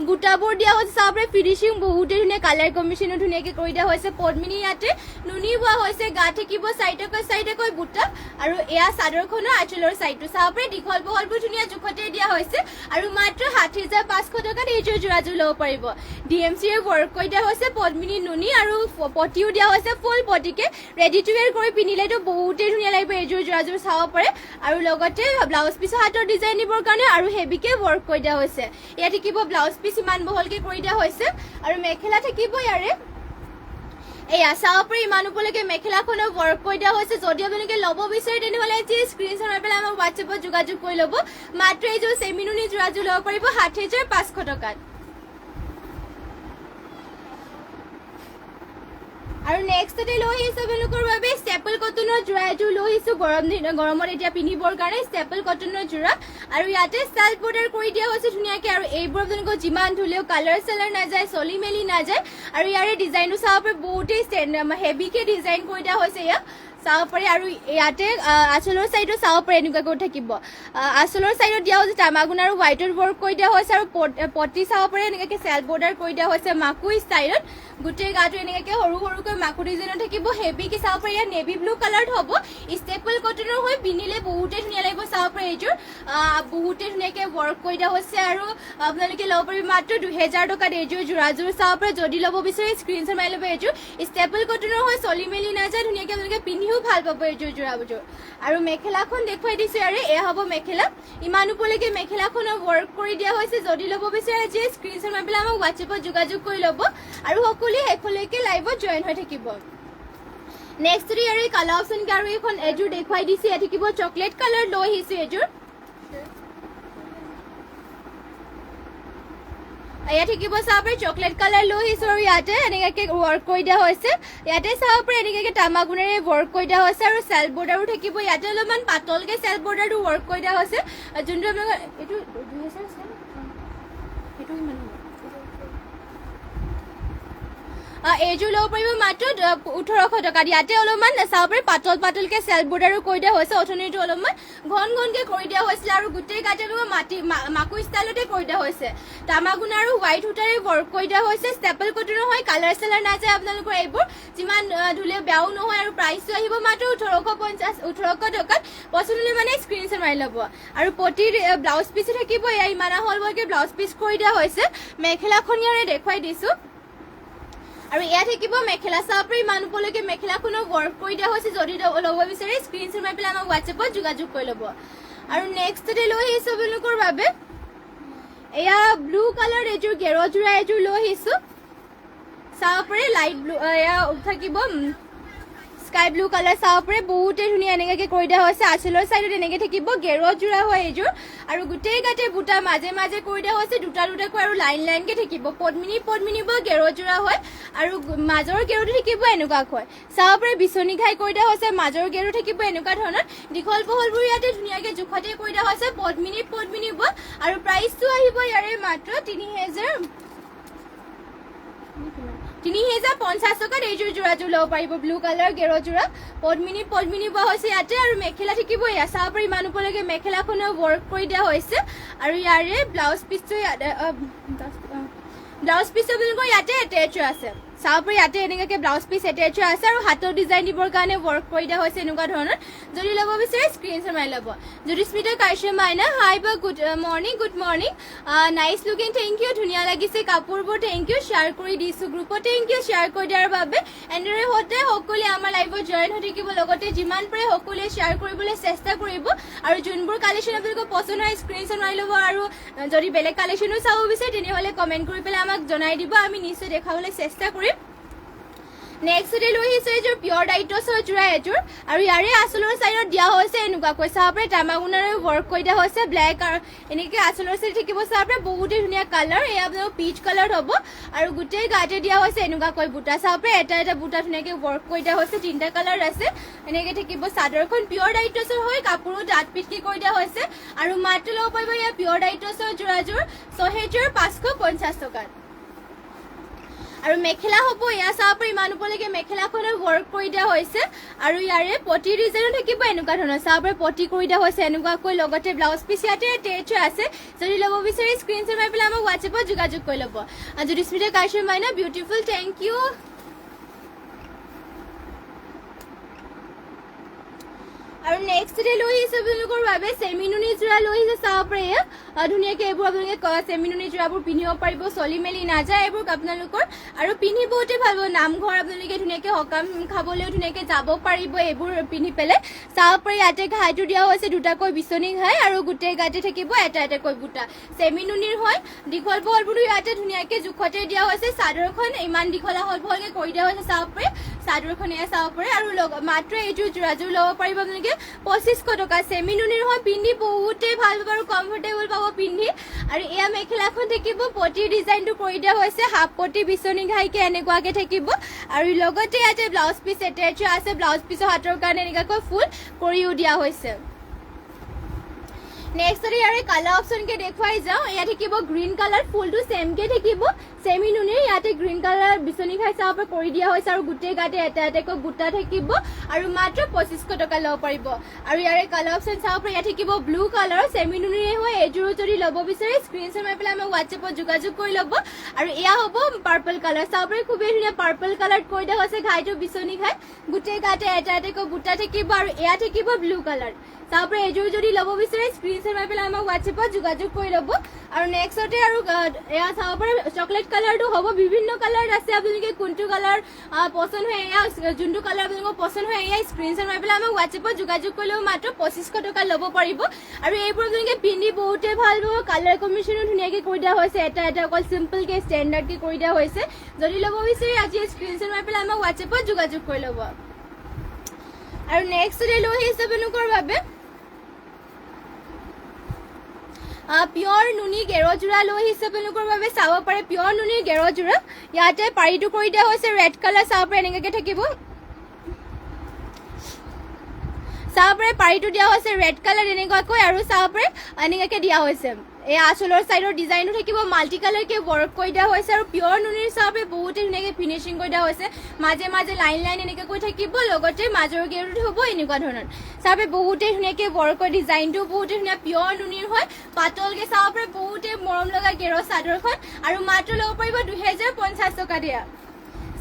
বুটাবোৰ দিয়া হৈছে চাব পাৰে ফিনিচিং বহুতেই ধুনীয়া কালাৰ কম্বিনেশ্যনো ধুনীয়াকৈ কৰি দিয়া হৈছে পদ্মিনী ইয়াতে নুনি বোৱা হৈছে গা থাকিব চাইডকৈ বুটা আৰু এয়া চাদৰখনৰ আঁচলৰ চাইডটো চাব পাৰে দীঘল বহলবোৰ ধুনীয়া জোখতে দিয়া হৈছে আৰু মাত্ৰ 6500 টকাত এইযোৰ যোৰাযোৰ ল'ব পাৰিব DMCৰে ৱৰ্ক কৰি দিয়া হৈছে পদ্মিনী নুনি আৰু পটিও দিয়া হৈছে ফুল পটিকে ৰেডি টু ৱেৰ কৰি পিন্ধিলেতো বহুতেই ধুনীয়া লাগিব এইযোৰ যোৰাযোৰ চাব পাৰে আৰু লগতে ব্লাউজ পিছৰ হাতৰ ডিজাইন দিবৰ কাৰণে আৰু হেভিকে ৱৰ্ক কৰি দিয়া হৈছে ইয়াত থাকিব ব্লাউজ পিছ ইমান বহলকে কৰি দিয়া হৈছে আৰু মেখেলা থাকিব ইয়াৰে এয়া চাব পাৰে ইমান ওপৰলৈকে মেখেলাখনৰ ৱৰ্ক কৰি দিয়া হৈছে যদি আপোনালোকে ল'ব বিচাৰে তেনেহ'লে স্ক্ৰীনশ্বট মাৰি পেলাই আমাক হোৱাটছএপত যোগাযোগ কৰি ল'ব মাত্ৰ এইযোৰ চেমিনুনি যোৰাযোৰ ল'ব পাৰিব 7500 টকাত আৰু নেক্সটতে লৈ আহিছোঁ আপোনালোকৰ বাবে ষ্টেপল কটনৰ যোৰা এযোৰ লৈ আহিছোঁ গৰমত এতিয়া পিন্ধিবৰ কাৰণে ষ্টেপল কটনৰ যোৰা আৰু ইয়াতে ষ্টাইল বৰ্ডাৰ কৰি দিয়া হৈছে ধুনীয়াকৈ আৰু এইবোৰ আপোনালোকৰ যিমান ধুলেও কালাৰ চালাৰ নাযায় চলি মেলি নাযায় আৰু ইয়াৰে ডিজাইনটো চাব পাৰে বহুতেই হেভিকে ডিজাইন কৰি দিয়া হৈছে ইয়াক চাব পাৰে আৰু ইয়াতে আঁচলৰ চাইডত চাব পাৰে এনেকুৱাকৈ থাকিব আঁচলৰ চাইডত দিয়া হৈছে তামাগুণ আৰু হোৱাইটত ৱৰ্ক কৰি দিয়া হৈছে আৰু পটি চাব পাৰে এনেকুৱাকৈ চেল বৰ্ডাৰ কৰি দিয়া হৈছে মাকু ষ্টাইলত গোটেই গাটো এনেকুৱাকৈ সৰু সৰুকৈ মাকু ডিজাইনত থাকিব হেভিকে চাব পাৰে ইয়াত নেভি ব্লু কালাৰত হ'ব ষ্টেপল কটনৰ হৈ পিন্ধিলে বহুতেই ধুনীয়া লাগিব চাব পাৰে এইযোৰ বহুতেই ধুনীয়াকৈ ৱৰ্ক কৰি দিয়া হৈছে আৰু আপোনালোকে ল'ব পাৰিব মাত্ৰ 2000 টকাত এইযোৰ যোৰাযোৰ চাব পাৰে যদি ল'ব বিচাৰে স্ক্ৰীনশ্বট মাৰি ল'ব এইযোৰ ষ্টেপল কটনৰ হৈ চলি মেলি নাযায় ধুনীয়াকৈ আপোনালোকে পিন্ধিও ভাল পাব এইযোৰ যোৰাযোৰ আৰু মেখেলাখন দেখুৱাই দিছোঁ আৰু এয়া হ'ব মেখেলা ইমান ওপৰলৈকে মেখেলাখনৰ ৱৰ্ক কৰি দিয়া হৈছে যদি ল'ব বিচাৰে যে স্ক্ৰীনশ্বট মাৰি পেলাই আমাক হোৱাটছএপত যোগাযোগ কৰি ল'ব আৰু সকলোৱে শেষলৈকে লাইভত জইন হৈ থাকিব নেক্সট ইয়াৰে কালাৰ অপশ্যন আৰু এইখন এযোৰ দেখুৱাই দিছে ইয়াত থাকিব চকলেট কালাৰ লৈ আহিছোঁ এযোৰ ইয়াত থাকিব চাব পাৰে চকলেট কালাৰ লৈ আহিছোঁ আৰু ইয়াতে এনেকুৱাকৈ ৱৰ্ক কৰি দিয়া হৈছে ইয়াতে চাব পাৰে এনেকুৱাকৈ তামাগুণেৰে ৱৰ্ক কৰি দিয়া হৈছে আৰু চেল্ফ বৰ্ডাৰো থাকিব ইয়াতে অলপমান পাতলকৈ চেল্ফ বৰ্ডাৰটো ৱৰ্ক কৰি দিয়া হৈছে যোনটো আপোনালোকৰ এইটো 2000 এইটো ইমান এইযোৰ ল'ব পাৰিব মাত্ৰ 1800 টকাত ইয়াতে অলপমান চাব পাৰে পাতলকৈ চেল্ফ বৰ্ডাৰো কৰি দিয়া হৈছে অথনিটো অলপমান ঘনকৈ কৰি দিয়া হৈছিলে আৰু গোটেই গাতে মাকু ষ্টাইলতে কৰি দিয়া হৈছে তামাগুণ আৰু হোৱাইট সূতাৰে ৱৰ্ক কৰি দিয়া হৈছে ষ্টেপল কটনৰ হয় কালাৰ চালাৰ নাযায় আপোনালোকৰ এইবোৰ যিমান ধুলে বেয়াও নহয় আৰু প্ৰাইচটো আহিব মাত্ৰ 1800 টকাত পচন্দ হ'লে মানে স্ক্ৰীনশ্বট মাৰি ল'ব আৰু প্ৰতিৰ ব্লাউজ পিছো থাকিব এয়া ইমান আহলকৈ ব্লাউজ পিচ কৰি দিয়া হৈছে মেখেলাখন ইয়াৰে দেখুৱাই দিছোঁ আৰু এয়া থাকিব মেখেলা চাব পাৰে ইমান ওপৰলৈকে মেখেলাখনৰ ৱৰ্ক কৰি দিয়া হৈছে যদি ল'ব বিচাৰে স্ক্ৰীনশ্বট মাৰি পেলাই আমাক হোৱাটছএপত যোগাযোগ কৰি ল'ব আৰু নেক্সটতে লৈ আহিছোঁ আপোনালোকৰ বাবে এয়া ব্লু কালাৰ এযোৰ গেৰুৱা এযোৰ লৈ আহিছোঁ চাব পাৰে লাইট ব্লু এয়া থাকিব স্কাই ব্লু কালাৰ চাব পাৰে বহুতেই ধুনীয়া এনেকুৱাকৈ কৰি দিয়া হৈছে আঁচলৰ চাইডত এনেকৈ থাকিব গেৰুৱা যোৰা হয় এইযোৰ আৰু গোটেই গাতে বুটা মাজে মাজে কৰি দিয়া হৈছে দুটাকৈ আৰু লাইনকৈ থাকিব পদ্মিনী বা গেৰুৱা যোৰা হয় আৰু মাজৰ গেৰুটো থাকিব এনেকুৱাকৈ চাব পাৰে বিচনী ঘাই কৰি দিয়া হৈছে মাজৰ গেৰু থাকিব এনেকুৱা ধৰণৰ দীঘল বহলবোৰ ইয়াতে ধুনীয়াকৈ জোখতে কৰি দিয়া হৈছে পদ্মিনী বা আৰু প্ৰাইচটো আহিব ইয়াৰে মাত্ৰ 3050 টকাত এইযোৰ যোৰাযোৰ ল'ব পাৰিব ব্লু কালাৰ গেৰুৱা যোৰা পদ্মিনী বোৱা হৈছে ইয়াতে আৰু মেখেলা থাকিব এয়া চাব পাৰে ইমান ওপৰলৈকে মেখেলাখনৰ ৱৰ্ক কৰি দিয়া হৈছে আৰু ইয়াৰে ব্লাউজ পিচটো আপোনালোকৰ ইয়াতে এটেচ আছে চাব পাৰি ইয়াতে এনেকুৱাকৈ ব্লাউজ পিচ এটেচ আছে আৰু হাতৰ ডিজাইন দিবৰ কাৰণে ৱৰ্ক কৰি দিয়া হৈছে এনেকুৱা ধৰণৰ যদি ল'ব বিচাৰে স্ক্ৰীনশ্বট মাৰি ল'ব যদি স্মিতা কাশ্যপ মাইনা হাই বা good morning nice looking thank you ধুনীয়া লাগিছে কাপোৰবোৰ থেংক ইউ শ্বেয়াৰ কৰি দিছোঁ গ্ৰুপত থেংক ইউ শ্বেয়াৰ কৰি দিয়াৰ বাবে এনেদৰে সদায় সকলোৱে আমাৰ লাইভত জইন হৈ থাকিব লগতে যিমান পাৰে সকলোৱে শ্বেয়াৰ কৰিবলৈ চেষ্টা কৰিব আৰু যোনবোৰ কালেকশ্যন আপোনালোকৰ পচন্দ হয় স্ক্ৰীনশ্বট মাৰি ল'ব আৰু যদি বেলেগ কালেকশ্যনো চাব বিচাৰে তেনেহ'লে কমেণ্ট কৰি পেলাই আমাক জনাই দিব আমি নিশ্চয় দেখাবলৈ চেষ্টা কৰিম নেক্সট লৈ আহিছে এযোৰ পিয়ৰ ডাইটছৰ যোৰা এযোৰ আৰু ইয়াৰে আঁচলৰ চাইডত দিয়া হৈছে এনেকুৱাকৈ চাব পাৰে তামাগুণাৰে ৱৰ্ক কৰি দিয়া হৈছে ব্লেক আৰু এনেকৈ আঁচলৰ চাইড থাকিব চাব পাৰে বহুতেই ধুনীয়া কালাৰ এয়া আপোনালোকৰ পিচ কালাৰ হ'ব আৰু গোটেই গাতে দিয়া হৈছে এনেকুৱাকৈ বুটা চাব পাৰে এটা বুটা ধুনীয়াকৈ ৱৰ্ক কৰি দিয়া হৈছে তিনিটা কালাৰ আছে এনেকৈ থাকিব চাদৰখন পিয়ৰ ডাইটছৰ হয় কাপোৰো ডাঠ পিটকি কৰি দিয়া হৈছে আৰু মাত্ৰ ল'ব পাৰিব এয়া পিয়ৰ ডাইটছৰ যোৰাযোৰ 6550 টকাত আৰু মেখেলা হ'ব এয়া চাব পাৰি ইমান ওপৰলৈকে মেখেলাখনৰ ৱৰ্ক কৰি দিয়া হৈছে আৰু ইয়াৰে পটি ডিজাইনো থাকিব এনেকুৱা ধৰণৰ চাব পাৰি পটি কৰি দিয়া হৈছে এনেকুৱাকৈ লগতে ব্লাউজ পিচ ইয়াতে এটেচ আছে যদি ল'ব বিচাৰি স্ক্ৰীনশ্বট মাৰি পেলাই আমাক হোৱাটছএপত যোগাযোগ কৰি ল'ব আৰু যদি স্মিতা কাশ্যপ মাইনা বিউটিফুল থেংক ইউ আৰু নেক্সট লৈ আহিছে আপোনালোকৰ বাবে চেমিনুনি যোৰা লৈ আহিছে চাব পাৰে ধুনীয়াকৈ এইবোৰ আপোনালোকে চেমিনুনি যোৰাবোৰ পিন্ধিব পাৰিব চলি মেলি নাযায় এইবোৰ আপোনালোকৰ আৰু পিন্ধি বহুতে ভাল পাব নামঘৰ আপোনালোকে ধুনীয়াকৈ সকাম খাবলৈও ধুনীয়াকৈ যাব পাৰিব এইবোৰ পিন্ধি পেলাই চাব পাৰি ইয়াতে ঘাইটো দিয়া হৈছে দুটাকৈ বিচনী ঘাই আৰু গোটেই গাতে থাকিব এটাকৈ বুটা চেমিনুনিৰ হয় দীঘল বহলবোৰো ইয়াতে ধুনীয়াকৈ জোখতে দিয়া হৈছে চাদৰখন ইমান দীঘলা হল বহলকৈ কৰি দিয়া হৈছে চাব পাৰে চাদৰখন এয়া চাব পাৰে আৰু মাত্ৰ এইযোৰ যোৰাযোৰ ল'ব পাৰিব আপোনালোকে 2500 টকা চেমিনুনিৰ হয় পিন্ধি বহুতেই ভাল পাব আৰু কমফৰ্টেবল পাব পিন্ধি আৰু এয়া মেখেলাখন থাকিব পটিৰ ডিজাইনটো কৰি দিয়া হৈছে হাফ পটি বিচনী ঘাইকে এনেকুৱাকৈ থাকিব আৰু লগতে ইয়াতে ব্লাউজ পিচ এটেচ আছে ব্লাউজ পিচৰ হাতৰ কাৰণে এনেকুৱাকৈ ফুল কৰিও দিয়া হৈছে নেক্সট ইয়াৰে কালাৰ অপশ্যনকে দেখুৱাই যাওঁ এয়া থাকিব গ্ৰীণ কালাৰ ফুলটো চেমকে থাকিব চেমিনুনিৰ ইয়াতে গ্ৰীণ কালাৰ বিচনী ঘাই চাব পৰা কৰি দিয়া হৈছে আৰু গোটেই গাতে এটাকৈ বুটা থাকিব আৰু মাত্ৰ 2500 টকা ল'ব পাৰিব আৰু ইয়াৰে কালাৰ অপশ্যন চাব পৰা ইয়াত থাকিব ব্লু কালাৰ চেমিনুনিৰে হয় এইযোৰো যদি ল'ব বিচাৰে স্ক্ৰীনশ্বট মাৰি পেলাই আমাক হোৱাটছএপত যোগাযোগ কৰি ল'ব আৰু এয়া হ'ব পাৰ্পল কালাৰ চাব পাৰে খুবেই ধুনীয়া পাৰ্পল কালাৰ কৰি দিয়া হৈছে ঘাইটো বিচনী ঘাই গোটেই গাতে এটাকৈ বুটা থাকিব আৰু এয়া থাকিব ব্লু কালাৰ চাব পাৰে এইযোৰ যদি ল'ব বিচাৰে স্ক্ৰীনশ্বট মাৰি পেলাই আমাক হোৱাটছএপত যোগাযোগ কৰি ল'ব আৰু নেক্সটতে আৰু এয়া চাব পাৰে চকলেট কালাৰটো হ'ব বিভিন্ন কালাৰ আছে আপোনালোকে কোনটো কালাৰ পচন্দ হয় এয়া যোনটো কালাৰ আপোনালোকৰ পচন্দ হয় এয়া স্ক্ৰীনশ্বট মাৰি পেলাই আমাক হোৱাটছএপত যোগাযোগ কৰিলেও মাত্ৰ 2500 টকা ল'ব পাৰিব আৰু এইবোৰ আপোনালোকে পিন্ধি বহুতেই ভাল পাব কালাৰ কম্বিনেশ্যনো ধুনীয়াকৈ কৰি দিয়া হৈছে এটা অকল চিম্পলকৈ ষ্টেণ্ডাৰ্ডকৈ কৰি দিয়া হৈছে যদি ল'ব বিচাৰে আজি স্ক্ৰীনশ্বট মাৰি পেলাই আমাক হোৱাটছএপত যোগাযোগ কৰি ল'ব আৰু নেক্সট লৈ আহিছে আপোনালোকৰ বাবে পিয়ৰ নুনি গেৰ যোৰা লৈ আহিছে আপোনালোকৰ বাবে চাব পাৰে পিয়ৰ নুনিৰ গেৰ যোৰা ইয়াতে পাৰিটো কৰি দিয়া হৈছে ৰেড কালাৰ চাব পাৰে এনেকুৱাকৈ থাকিব চাব পাৰে পাৰিটো দিয়া হৈছে ৰেড কালাৰ এনেকুৱাকৈ আৰু চাব পাৰে এনেকুৱাকৈ দিয়া হৈছে এই আঁচলৰ চাইডৰ ডিজাইনো থাকিব মাল্টি কালাৰকৈ ৱৰ্ক কৰি দিয়া হৈছে আৰু পিয়ৰ নুনিৰ চাব পাৰে বহুতেই ধুনীয়াকৈ ফিনিচিং কৰি দিয়া হৈছে মাজে মাজে লাইন এনেকুৱাকৈ থাকিব লগতে মাজৰ গেৰটো হ'ব এনেকুৱা ধৰণৰ চাব পাৰে বহুতেই ধুনীয়াকৈ ৱৰ্ক কৰি ডিজাইনটো বহুতেই ধুনীয়া পিয়ৰ নুনিৰ হয় পাতলকৈ চাব পাৰে বহুতেই মৰম লগা গেৰৰ চাদৰখন আৰু মাত্ৰ ল'ব পাৰিব 2050 টকা দিয়া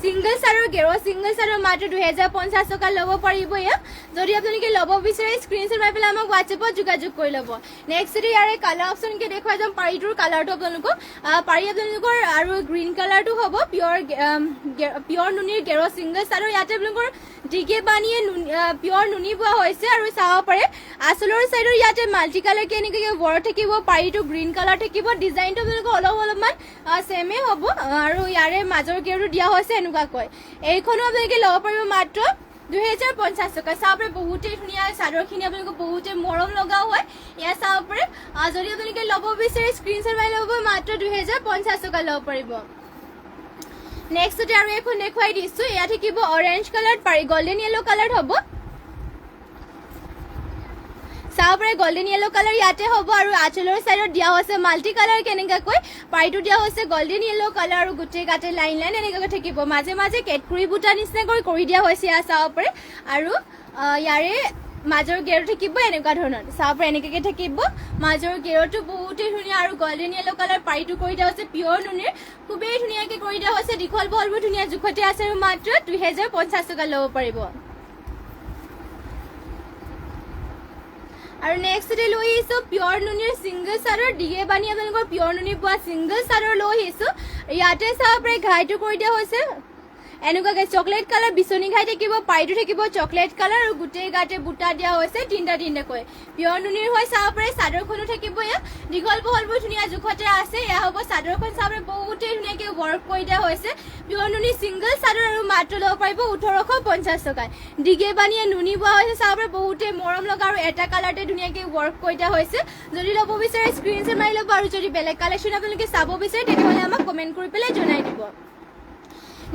সিংগল চাদৰ গেৰ সিংগল চাদৰ মাত্ৰ 2050 টকা ল'ব পাৰিব এয়া যদি আপোনালোকে ল'ব বিচাৰে স্ক্ৰীনশ্বট মাৰি পেলাই আমাক হোৱাটছএপত যোগাযোগ কৰি ল'ব নেক্সট ইয়াৰে কালাৰ অপশ্যনকে দেখুৱাই যাম পাৰিটোৰ কালাৰটো আপোনালোকক পাৰি আপোনালোকৰ আৰু গ্ৰীণ কালাৰটো হ'ব পিয়ৰ নুনিৰ গেৰ সিংগল চাদৰ ইয়াতে আপোনালোকৰ ডিগে বানিয়ে পিয়ৰ নুনি বোৱা হৈছে আৰু চাব পাৰে আঁচলৰ চাইডৰ ইয়াতে মাল্টি কালাৰকৈ এনেকৈ ৱৰ্ক থাকিব পাৰিটো গ্ৰীণ কালাৰ থাকিব ডিজাইনটো আপোনালোকৰ অলপমান ছেমে হ'ব আৰু ইয়াৰে মাজৰ গেৰটো দিয়া হৈছে এনেকুৱাকৈ এইখনো আপোনালোকে ল'ব পাৰিব মাত্ৰ 2050 টকা চাব পাৰে বহুতেই ধুনীয়া চাদৰখিনি আপোনালোকক বহুতেই মৰম লগাও হয় এয়া চাব পাৰে যদি আপোনালোকে ল'ব বিচাৰে স্ক্ৰীনশ্বট মাৰি ল'ব মাত্ৰ 2050 টকা ল'ব পাৰিব নেক্সটতে আৰু এখন দেখুৱাই দিছোঁ এয়া থাকিব অৰেঞ্জ কালাৰ পাৰি গল্ডেন য়েলো কালাৰ হ'ব চাব পাৰে গল্ডেন য়েলো কালাৰ ইয়াতে হ'ব আৰু আঁচলৰ চাইডত দিয়া হৈছে মাল্টি কালাৰ কেনেকুৱাকৈ পাৰিটো দিয়া হৈছে গল্ডেন য়েলো কালাৰ আৰু গোটেই গাতে লাইন এনেকুৱাকৈ থাকিব মাজে মাজে কেটকুৰি বুটা নিচিনাকৈ কৰি দিয়া হৈছে এয়া চাব পাৰে আৰু ইয়াৰে মাজৰ গেৰো থাকিব এনেকুৱা ধৰণৰ চাব পৰা এনেকৈ থাকিব মাজৰ গেৰোটো বহুতেই ধুনীয়া আৰু গোল্ডেন য়েলো কালাৰ পাৰীটো কৰি দিয়া হৈছে পিয়ৰ নুনিৰ খুবেই ধুনীয়াকৈ কৰি দিয়া হৈছে দীঘল বহলবোৰ ধুনীয়া জোখতে আছে আৰু মাত্ৰ 2050 টকা ল'ব পাৰিব আৰু নেক্সট লৈ আহিছো পিয়ৰ নুনিৰ সিংগল চাদৰ ডিগে বানি আপোনালোকৰ পিয়ৰ নুনি পোৱা সিংগল চাদৰ লৈ আহিছো ইয়াতে চাব পাৰে ঘাইটো কৰি দিয়া হৈছে এনেকুৱাকে চকলেট কালাৰ বিচনী ঘাই থাকিব পাৰীটো থাকিব চকলেট কালাৰ আৰু গোটেই গাতে বুটা দিয়া হৈছে তিনিটাকৈ পিয়ৰ নুনিৰ হয় চাব পাৰে চাদৰখনো থাকিব এয়া দীঘল বহলবোৰ ধুনীয়া জোখতে আছে এয়া হ'ব চাদৰখন চাব পাৰে বহুতেই ধুনীয়াকৈ ৱৰ্ক কৰি দিয়া হৈছে পিয়ৰ নুনি সিংগল চাদৰ আৰু মাত্ৰ ল'ব পাৰিব 1850 টকাত ডিগে বানিয়ে নুনি বোৱা হৈছে চাব পাৰে বহুতেই মৰম লগা আৰু এটা কালাৰতে ধুনীয়াকৈ ৱৰ্ক কৰি দিয়া হৈছে যদি ল'ব বিচাৰে স্ক্ৰীনশ্বট মাৰি ল'ব আৰু যদি বেলেগ কালেকশ্যন আপোনালোকে চাব বিচাৰে তেতিয়াহ'লে আমাক কমেণ্ট কৰি পেলাই জনাই দিব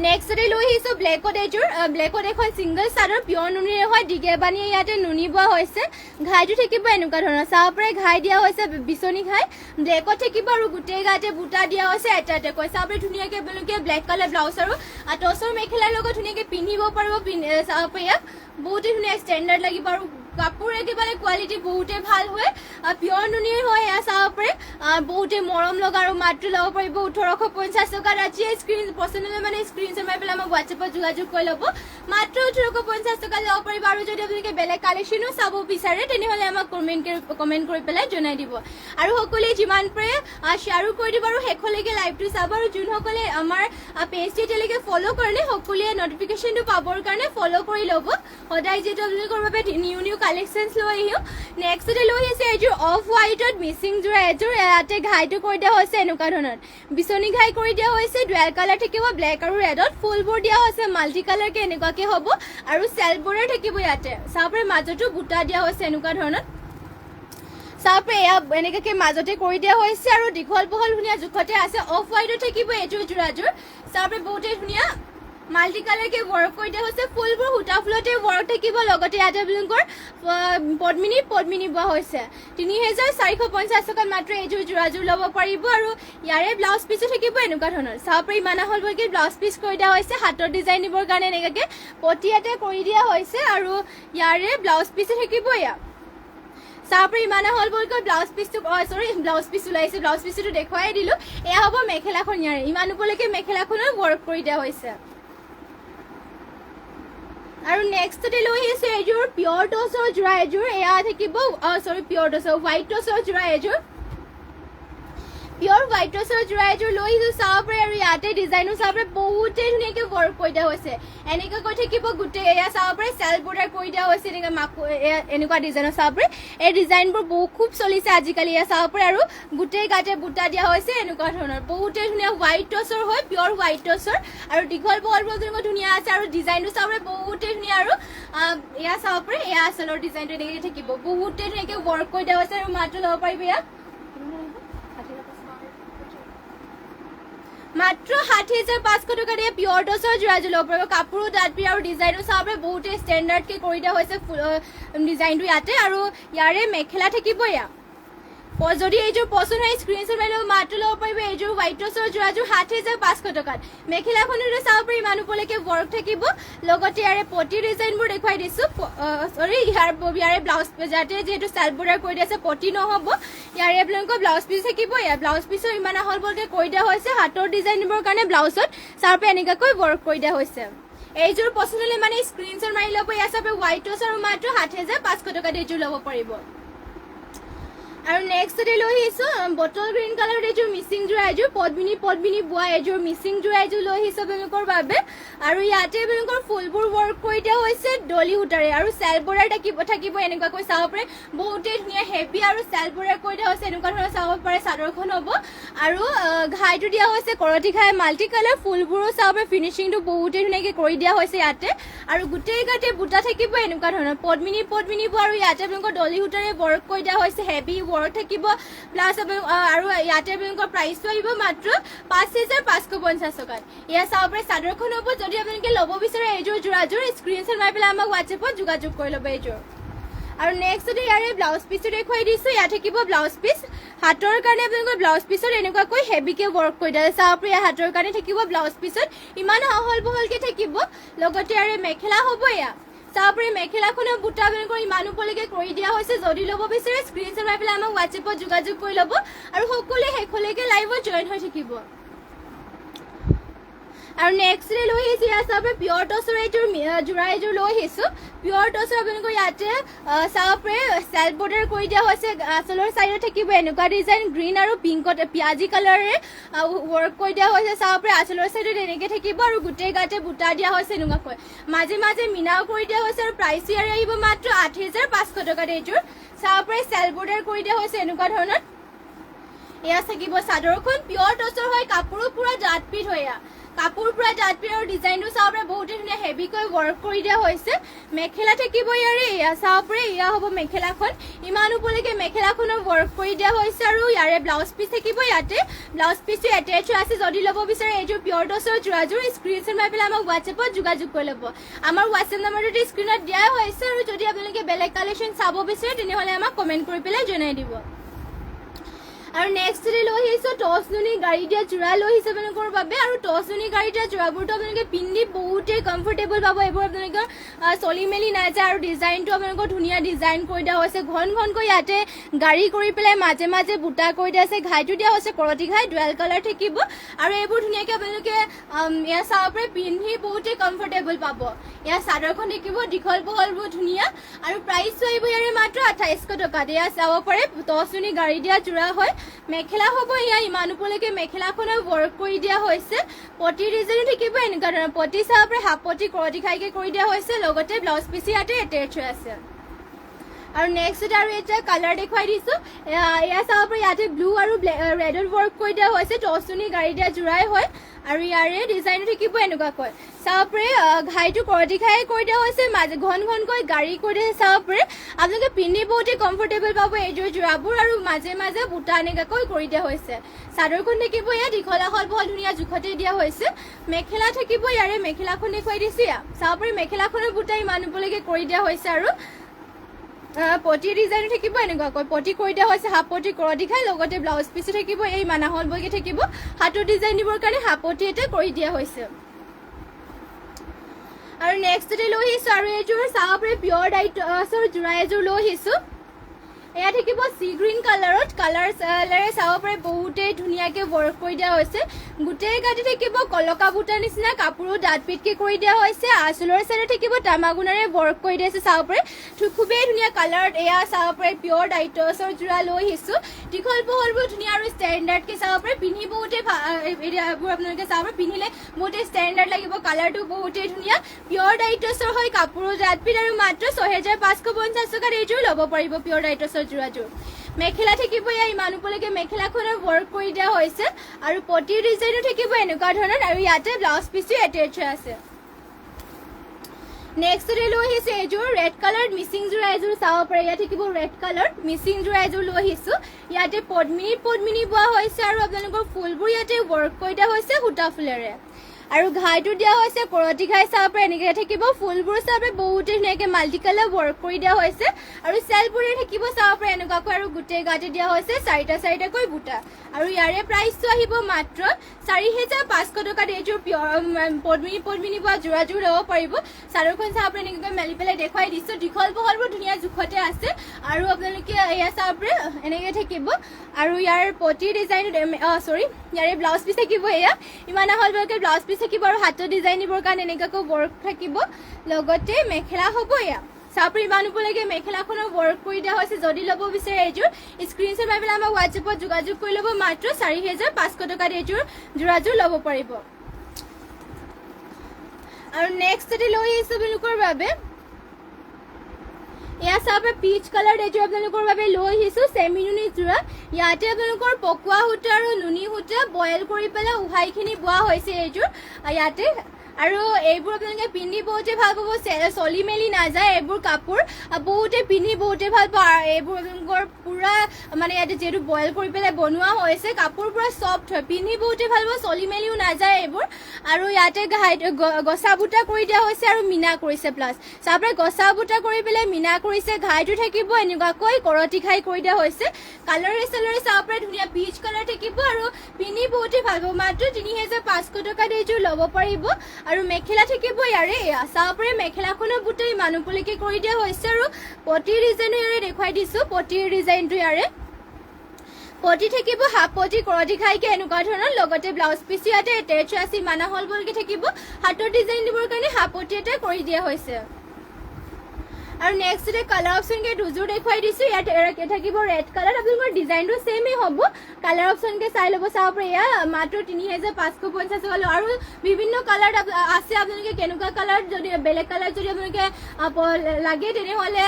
নেক্সট লৈ আহিছো ব্লেকত এযোৰ ব্লেকত এখন সিংগল চাদৰ পিয়ৰ নুনিৰে হয় ডিগে বানিয়ে ইয়াতে নুনি বোৱা হৈছে ঘাইটো থাকিব এনেকুৱা ধৰণৰ চাব পাৰে ঘাই দিয়া হৈছে বিচনী ঘাই ব্লেকত থাকিব আৰু গোটেই গাতে বুটা দিয়া হৈছে এটাকৈ চাব পাৰে ধুনীয়াকৈ আপোনালোকে ব্লেক কালাৰ ব্লাউজ আৰু টচৰ মেখেলাৰ লগত ধুনীয়াকৈ পিন্ধিব পাৰিব চাব পাৰে ইয়াক বহুতেই ধুনীয়া ষ্টেণ্ডাৰ্ড লাগিব আৰু কাপোৰ একেবাৰে কোৱালিটি বহুতেই ভাল হয় পিয়ৰ নুনিৰ হয় এয়া চাব পাৰে বহুতেই মৰম লগা আৰু মাত্ৰ ল'ব পাৰিব 1850 টকাত আজি স্ক্ৰীন পচন্দ হ'লে মানে স্ক্ৰীনশ্বট মাৰি পেলাই আমাক হোৱাটছএপত যোগাযোগ কৰি ল'ব মাত্ৰ 1850 টকাত ল'ব পাৰিব আৰু যদি আপোনালোকে বেলেগ কালেকশ্যনো চাব বিচাৰে তেনেহ'লে আমাক কমেণ্ট কৰি পেলাই জনাই দিব আৰু সকলোৱে যিমান পাৰে শ্বেয়াৰো কৰি দিব আৰু শেষলৈকে লাইভটো চাব আৰু যোনসকলে আমাৰ পেজটো এতিয়ালৈকে ফ'ল' কৰে সকলোৱে নটিফিকেশ্যনটো পাবৰ কাৰণে ফ'ল' কৰি ল'ব সদায় যিহেতু আপোনালোকৰ বাবে নিউ কালেকশ্যনছ লৈ আহিম নেক্সটতে লৈ আছে এযোৰ অফ হোৱাইটত মিচিং যোৰা এযোৰ ইয়াতে ঘাইটো কৰি দিয়া হৈছে এনেকুৱা ধৰণৰ বিচনী ঘাই কৰি দিয়া হৈছে ডুৱেল কালাৰ থাকিব ব্লেক আৰু ৰেডত ফুলবোৰ দিয়া হৈছে মাল্টি কালাৰকে এনেকুৱাকে হ'ব আৰু চেলবোৰে থাকিব ইয়াতে চাব পাৰে মাজতো বুটা দিয়া হৈছে এনেকুৱা ধৰণৰ চাব পাৰে এয়া এনেকুৱাকে মাজতে কৰি দিয়া হৈছে আৰু দীঘল বহল ধুনীয়া জোখতে আছে অফ হোৱাইটত থাকিব এযোৰ যোৰাযোৰ চাব পাৰে বহুতেই ধুনীয়া মাল্টি কালাৰকে ৱৰ্ক কৰি দিয়া হৈছে ফুলবোৰ সূতা ফুলতে ৱৰ্ক থাকিব লগতে ইয়াতে আপোনালোকৰ পদ্মিনী বোৱা হৈছে 3450 টকাত মাত্ৰ এইযোৰ যোৰাযোৰ ল'ব পাৰিব আৰু ইয়াৰে ব্লাউজ পিছো থাকিব এনেকুৱা ধৰণৰ চাব পাৰি ইমান আহলকৈ ব্লাউজ পিচ কৰি দিয়া হৈছে হাতৰ ডিজাইন দিবৰ কাৰণে এনেকুৱাকে পটিয়াতে কৰি দিয়া হৈছে আৰু ইয়াৰে ব্লাউজ পিছো থাকিব এয়া চাব পাৰি ইমান আহলকৈ ব্লাউজ পিচটো ব্লাউজ পিচ ওলাইছে ব্লাউজ পিচটো দেখুৱাই দিলোঁ এয়া হ'ব মেখেলাখন ইয়াৰে ইমান ওপৰলৈকে মেখেলাখনৰ ৱৰ্ক কৰি দিয়া হৈছে আৰু নেক্সটতে লৈ আহিছো এযোৰ পিয়ৰ টচৰ যোৰা এযোৰ এয়া থাকিব পিয়ৰ টচৰ হোৱাইট টচৰ যোৰা এযোৰ পিয়ৰ হোৱাইট টচৰ যোৰা এযোৰ লৈ আহিছো চাব পাৰে আৰু ইয়াতে ডিজাইনো চাব পাৰে বহুতেই ধুনীয়াকৈ ৱৰ্ক কৰি দিয়া হৈছে এনেকৈ থাকিব গোটেই এয়া চাব পাৰে চেল বৰ্ডাৰ কৰি দিয়া হৈছে এনেকুৱা ডিজাইনৰ চাব পাৰে এই ডিজাইনবোৰ খুব চলিছে আজিকালি এয়া চাব পাৰে আৰু গোটেই গাতে বুটা দিয়া হৈছে এনেকুৱা ধৰণৰ বহুতেই ধুনীয়া হোৱাইট টচৰ হয় পিয়ৰ হোৱাইট টচৰ আৰু দীঘল বহলবোৰ ধুনীয়া আছে আৰু ডিজাইনটো চাব পাৰে বহুতেই ধুনীয়া আৰু এয়া চাব পাৰে এয়া আচলৰ ডিজাইনটো এনেকৈ থাকিব বহুতেই ধুনীয়াকৈ ৱৰ্ক কৰি দিয়া হৈছে আৰু মাত্ৰ ল'ব পাৰিব ইয়াক মাত্ৰ 60,500 টকা দিয়ে পিয়ৰ টচৰ যোৰাযোৰ ল'ব পাৰিব কাপোৰো ডাঠবি আৰু ডিজাইনো চাব পাৰে বহুতেই ষ্টেণ্ডাৰ্ডকৈ কৰি দিয়া হৈছে ডিজাইনটো ইয়াতে আৰু ইয়াৰে মেখেলা থাকিব এয়া যদি এইযোৰ পচন্দ হয় স্ক্ৰীনশ্বট মাৰি ল'ব মাত্ৰ ল'ব পাৰিব এইযোৰ হোৱাইট টচৰ যোৰাযোৰ 60,500 টকাত মেখেলাখনতো চাব পাৰি ইমান ওপৰলৈকে ৱৰ্ক থাকিব লগতে ইয়াৰে পটি ডিজাইনবোৰ দেখুৱাই দিছোঁ ইয়াৰে ব্লাউজ যাতে যিহেতু চেল্ফ বৰ্ডাৰ কৰি দিয়া আছে পটি নহ'ব ইয়াৰে আপোনালোকৰ ব্লাউজ পিচ থাকিব ইয়াৰ ব্লাউজ পিচৰ ইমান আহলকৈ কৰি দিয়া হৈছে হাতৰ ডিজাইন দিবৰ কাৰণে ব্লাউজত চাব পাৰে এনেকুৱাকৈ ৱৰ্ক কৰি দিয়া হৈছে এইযোৰ পচন্দ হ'লে মানে স্ক্ৰীনশ্বট মাৰি ল'ব ইয়াৰ চাব হোৱাইট টচ আৰু মাত্ৰ 60,500 টকাত এইযোৰ ল'ব পাৰিব আৰু নেক্সটতে লৈ আহিছো বটল গ্ৰীণ কালাৰত এযোৰ মিচিং যোৰা এযোৰ পদ্মিনী বোৱা এযোৰ মিচিং যোৰা এযোৰ লৈ আহিছো আপোনালোকৰ বাবে আৰু ইয়াতে আপোনালোকৰ ফুলবোৰ ৱৰ্ক কৰি দিয়া হৈছে ডলি সূতাৰে আৰু চেল বৰ্ডাৰ থাকিব এনেকুৱাকৈ চাব পাৰে বহুতেই ধুনীয়া হেভি আৰু চেল বৰ্ডাৰ কৰি দিয়া হৈছে এনেকুৱা ধৰণৰ চাব পাৰে চাদৰখন হ'ব আৰু ঘাইটো দিয়া হৈছে কৰতি ঘাই মাল্টি কালাৰ ফুলবোৰো চাব পাৰে ফিনিচিংটো বহুতেই ধুনীয়াকৈ কৰি দিয়া হৈছে ইয়াতে আৰু গোটেই গাতে বুটা থাকিব এনেকুৱা ধৰণৰ পদ্মিনী বোৱা আৰু ইয়াতে আপোনালোকৰ ডলি সূতাৰে ৱৰ্ক কৰি দিয়া হৈছে হেভি ৱৰ্ক থাকিব প্লাছ আৰু ইয়াতে আপোনালোকৰ প্ৰাইচটো আহিব মাত্ৰ 5,550 টকাত এয়া চাব পাৰে চাদৰখন হ'ব যদি আপোনালোকে ল'ব বিচাৰে এইযোৰ যোৰাযোৰ স্ক্ৰীনশ্বট মাৰি পেলাই আমাক হোৱাটছএপত যোগাযোগ কৰি ল'ব এইযোৰ আৰু নেক্সটতে ইয়াৰে ব্লাউজ পিচটো দেখুৱাই দিছোঁ ইয়াত থাকিব ব্লাউজ পিচ হাতৰ কাৰণে আপোনালোকৰ ব্লাউজ পিচত এনেকুৱাকৈ হেভিকৈ ৱৰ্ক কৰি দিয়া চাব পাৰে হাতৰ কাৰণে থাকিব ব্লাউজ পিচত ইমান আহল বহলকৈ থাকিব লগতে ইয়াৰে মেখেলা হ'ব এয়া চাপৰে মেখেলাখনৰ বুটা আপোনালোকৰ ইমান ওপৰলৈকে কৰি দিয়া হৈছে যদি ল'ব বিচাৰে স্ক্ৰীনশ্বট মাৰি পেলাই আমাক হোৱাটছএপত যোগাযোগ কৰি ল'ব আৰু সকলোৱে শেষলৈকে লাইভত জইন হৈ থাকিব আৰু নেক্সট লৈ আহিছোঁ ইয়াত চাব পিয়ৰ টচৰ এইযোৰ যোৰা এযোৰ লৈ আহিছোঁ পিয়ৰ টচৰ আপোনালোকৰ ইয়াতে চাব চেল্ফ বৰ্ডাৰ কৰি দিয়া হৈছে আঁচলৰ চাইডত থাকিব এনেকুৱা ডিজাইন গ্ৰীণ আৰু পিংকত পিঁয়াজী কালাৰেৰে ৱৰ্ক কৰি দিয়া হৈছে চাব আঁচলৰ চাইডত এনেকৈ থাকিব আৰু গোটেই গাতে বুটা দিয়া হৈছে এনেকুৱাকৈ মাজে মাজে মিনাও কৰি দিয়া হৈছে আৰু প্ৰাইচ ইয়াৰে আহিব মাত্ৰ ৮,৫০০ টকাত এইযোৰ চাব চেল্ফ বৰ্ডাৰ কৰি দিয়া হৈছে এনেকুৱা ধৰণৰ এয়া থাকিব চাদৰখন পিয়ৰ টচৰ হয় কাপোৰো পুৰা ডাঠপিঠ হয় কাপোৰ পুৰা ডাঠপিঠ আৰু ডিজাইনটো চাব বহুতেই ধুনীয়া হেভিকৈ ৱৰ্ক কৰি দিয়া হৈছে মেখেলা থাকিব ইয়াৰে এয়া চাব এয়া হ'ব মেখেলাখন ইমান ওপৰলৈকে মেখেলাখনৰ ৱৰ্ক কৰি দিয়া হৈছে আৰু ইয়াৰে ব্লাউজ পিচ থাকিব ইয়াতে ব্লাউজ পিচটো এটেচ আছে যদি ল'ব বিচাৰে এইযোৰ পিয়ৰ টচৰ যোৰাযোৰ স্ক্ৰীনশ্বট মাৰি পেলাই আমাক হোৱাটছএপত যোগাযোগ কৰি ল'ব আমাৰ হোৱাটছএপ নম্বৰটো স্ক্ৰীনত দিয়া হৈছে আৰু যদি আপোনালোকে বেলেগ কালেকশ্যন চাব বিচাৰে তেনেহ'লে আমাক কমেণ্ট কৰি পেলাই জনাই দিব আৰু নেক্সট লৈ আহিছোঁ টচনুনি গাড়ী দিয়া যোৰা লৈ আহিছোঁ আপোনালোকৰ বাবে আৰু টচনুনি গাড়ী দিয়া যোৰাবোৰতো আপোনালোকে পিন্ধি বহুতেই কমফৰ্টেবল পাব এইবোৰ আপোনালোকৰ চলি মেলি নাযায় আৰু ডিজাইনটো আপোনালোকৰ ধুনীয়া ডিজাইন কৰি দিয়া হৈছে ঘন ঘনকৈ ইয়াতে গাড়ী কৰি পেলাই মাজে মাজে বুটা কৰি দিয়া আছে ঘাইটো দিয়া হৈছে কৰতি ঘাই ডুৱেল কালাৰ থাকিব আৰু এইবোৰ ধুনীয়াকৈ আপোনালোকে ইয়াৰ চাব পাৰে পিন্ধি বহুতেই কমফৰ্টেবল পাব ইয়াৰ চাদৰখন থাকিব দীঘল বহলবোৰ ধুনীয়া আৰু প্ৰাইচটো আহিব ইয়াৰে মাত্ৰ ২৮০০ টকাত এয়া চাব পাৰে টচনুনি গাড়ী দিয়া যোৰা হয় মেখেলা হ'ব এয়া ইমান ওপৰলৈকে মেখেলাখনৰ ৱৰ্ক কৰি দিয়া হৈছে পটি ডিজাইনো থাকিব এনেকুৱা ধৰণৰ পটি চাব পাৰে হাফ পটি কৰতি ঘাইকৈ কৰি দিয়া হৈছে লগতে ব্লাউজ পিচ ইয়াতে এটেচ হৈ আছে আৰু নেক্সট আৰু এটা কালাৰ দেখুৱাই দিছোঁ এয়া চাব পাৰে ইয়াতে ব্লু আৰু ৰেডত ৱৰ্ক কৰি দিয়া হৈছে টচনুনি গাড়ী দিয়া যোৰাই হয় আৰু ইয়াৰে ডিজাইনো থাকিব এনেকুৱাকৈ চাব পাৰে ঘাইটো কৰতি ঘাই কৰি দিয়া হৈছে মাজে ঘন ঘনকৈ গাড়ী কৰি দিয়া চাব পাৰে আপোনালোকে পিন্ধি বহুতেই কমফৰ্টেবল পাব এইযোৰ যোৰাবোৰ আৰু মাজে মাজে বুটা এনেকুৱাকৈ কৰি দিয়া হৈছে চাদৰখন থাকিব ইয়াত দীঘল আহল বহল ধুনীয়া জোখতে দিয়া হৈছে মেখেলা থাকিব ইয়াৰে মেখেলাখন দেখুৱাই দিছোঁ চাব পাৰে মেখেলাখনৰ বুটা ইমান ওপৰলৈকে কৰি দিয়া হৈছে আৰু পটি ডিজাইন থাকিব এনেকুৱাকৈ পটি কৰি দিয়া হৈছে হাফ পটি কৰতি ঘাই লগতে ব্লাউজ পিচো থাকিব এই মানাহল বৈকে থাকিব হাতৰ ডিজাইন দিবৰ কাৰণে হাফ পটি এটা কৰি দিয়া হৈছে আৰু নেক্সট লৈ আহিছোঁ আৰু এইযোৰ চাব পাৰে পিয়ৰ ডাইটছৰ যোৰা এযোৰ লৈ আহিছোঁ এয়া থাকিব চি গ্ৰীণ কালাৰত কালাৰে চাব পাৰে বহুতেই ধুনীয়াকৈ ৱৰ্ক কৰি দিয়া হৈছে গোটেই গাতে থাকিব কলকা বুটাৰ নিচিনা কাপোৰো ডাঠপিঠকৈ কৰি দিয়া হৈছে আঁচলৰ চাইডত থাকিব তামাগুণাৰে ৱৰ্ক কৰি দিয়া হৈছে চাব পাৰে খুবেই ধুনীয়া কালাৰত এয়া চাব পাৰে পিয়ৰ ডাইটছৰ যোৰা লৈ আহিছোঁ দীঘল বহলবোৰ ধুনীয়া আৰু ষ্টেণ্ডাৰ্ডকৈ চাব পাৰে পিন্ধি বহুতেই এইবোৰ আপোনালোকে চাব পাৰে পিন্ধিলে বহুতেই ষ্টেণ্ডাৰ্ড লাগিব কালাৰটো বহুতেই ধুনীয়া পিয়ৰ ডাইটছৰ হয় কাপোৰো ডাঠপিঠ আৰু মাত্ৰ ৬,৫৫০ টকাত এইযোৰ ল'ব পাৰিব পিয়ৰ ডাইটছৰ যোৰাযোৰ মেখেলা থাকিব এয়া ইমান ওপৰলৈকে মেখেলাখনৰ ৱৰ্ক কৰি দিয়া হৈছে আৰু পটিৰ ডিজাইনো থাকিব এনেকুৱা ধৰণৰ আৰু ইয়াতে ব্লাউজ পিচটো এটেচ হৈ আছে নেক্সট লৈ আহিছোঁ এইযোৰ ৰেড কালাৰ মিচিং যোৰা এযোৰ চাব পাৰে ইয়াত থাকিব ৰেড কালাৰ মিচিং যোৰা এযোৰ লৈ আহিছোঁ ইয়াতে পদ্মিনী বোৱা হৈছে আৰু আপোনালোকৰ ফুলবোৰ ইয়াতে ৱৰ্ক কৰি দিয়া হৈছে সূতা ফুলেৰে আৰু ঘাইটো দিয়া হৈছে কৰতি ঘাই চাব পাৰে এনেকৈ থাকিব ফুলবোৰ চাব পাৰে বহুতেই ধুনীয়াকৈ মাল্টি কালাৰ ৱৰ্ক কৰি দিয়া হৈছে আৰু চেলবোৰে থাকিব চাব পাৰে এনেকুৱাকৈ আৰু গোটেই গাতে দিয়া হৈছে চাৰিটাকৈ বুটা আৰু ইয়াৰে প্ৰাইচটো আহিব মাত্ৰ ৪,৫০০ টকাত এইযোৰ পদ্মিনী বোৱা যোৰাযোৰ ল'ব পাৰিব চাদৰখন চাব পাৰে এনেকৈ মেলি পেলাই দেখুৱাই দিছোঁ দীঘল বহলবোৰ ধুনীয়া জোখতে আছে আৰু আপোনালোকে এয়া চাব পাৰে এনেকৈ থাকিব আৰু ইয়াৰ পটি ডিজাইন ইয়াৰে ব্লাউজ পিচ থাকিব এয়া ইমান আহল বহলকৈ ব্লাউজ পিচ থাকিব আৰু হাতৰ ডিজাইন দিবৰ কাৰণে এনেকুৱাকৈ ৱৰ্ক থাকিব লগতে মেখেলা হ'ব এয়া চাব পাৰে ইমান ওপৰলৈকে মেখেলাখনৰ ৱৰ্ক কৰি দিয়া হৈছে যদি ল'ব বিচাৰে এইযোৰ স্ক্ৰীনশ্বট মাৰি পেলাই আমাক হোৱাটছএপত যোগাযোগ কৰি ল'ব মাত্ৰ ৪,৫০০ টকাত এইযোৰ যোৰাযোৰ ল'ব পাৰিব আৰু নেক্সট লৈ আহিছোঁ আপোনালোকৰ বাবে এয়া চাব পিচ কালাৰ এইযোৰ আপোনালোকৰ বাবে লৈ আহিছোঁ চেমি নুনি যোৰা ইয়াতে আপোনালোকৰ পকোৱা সূতা আৰু নুনি সূতা বইল কৰি পেলাই উহাইখিনি বোৱা হৈছে এইযোৰ ইয়াতে আৰু এইবোৰ আপোনালোকে পিন্ধি বহুতেই ভাল পাব চলি মেলি নাযায় এইবোৰ কাপোৰ বহুতে পিন্ধি বহুতেই ভাল পাব আৰু এইবোৰ আপোনালোকৰ পুৰা মানে ইয়াতে যিহেতু বইল কৰি পেলাই বনোৱা হৈছে কাপোৰ পুৰা ছফ্ট হয় পিন্ধি বহুতেই ভাল পাব চলি মেলিও নাযায় এইবোৰ আৰু ইয়াতে গছা বুটা কৰি দিয়া হৈছে আৰু মিনা কৰিছে প্লাছ চাপৰে গছা বুটা কৰি পেলাই মিনা কৰিছে ঘাইটো থাকিব এনেকুৱাকৈ কৰতি ঘাই কৰি দিয়া হৈছে কালাৰে চালাৰে চাপৰে ধুনীয়া পিচ কালাৰ থাকিব আৰু পিনি বহুতে ভাল পাব মাত্ৰ ৩৫০০ টকাত এইযোৰ ল'ব পাৰিব আৰু মেখেলা থাকিব ইয়াৰে চাপৰে মেখেলাখনৰ বুটাই মানুহলৈকে কৰি দিয়া হৈছে আৰু পটিৰ ডিজাইনো ইয়াৰে দেখুৱাই দিছো পটিৰ ডিজাইনটো ইয়াৰে পটি থাকিব হাফ পটি কৰতি খাইকে এনেকুৱা ধৰণৰ লগতে ব্লাউজ পিচ ইয়াতে এটেচ আছে মানা হল বলকে থাকিব হাতৰ ডিজাইন দিবৰ কাৰণে হাফ পটি এটা কৰি দিয়া হৈছে আৰু নেক্সট কালাৰ অপশন কে দুযোৰ দেখুৱাই দিছো ইয়াতে থাকিব ৰেড কালাৰ আপোনালোকৰ ডিজাইনটো সেমে হ'ব কালাৰ অপশন কে চাই ল'ব চাব পাৰে মাত্ৰ ৩৫৫০ টকা আৰু বিভিন্ন কালাৰ আছে আপোনালোকে কেনেকুৱা কালাৰ যদি বেলেগ কালাৰ যদি আপোনালোকে লাগে তেনেহ'লে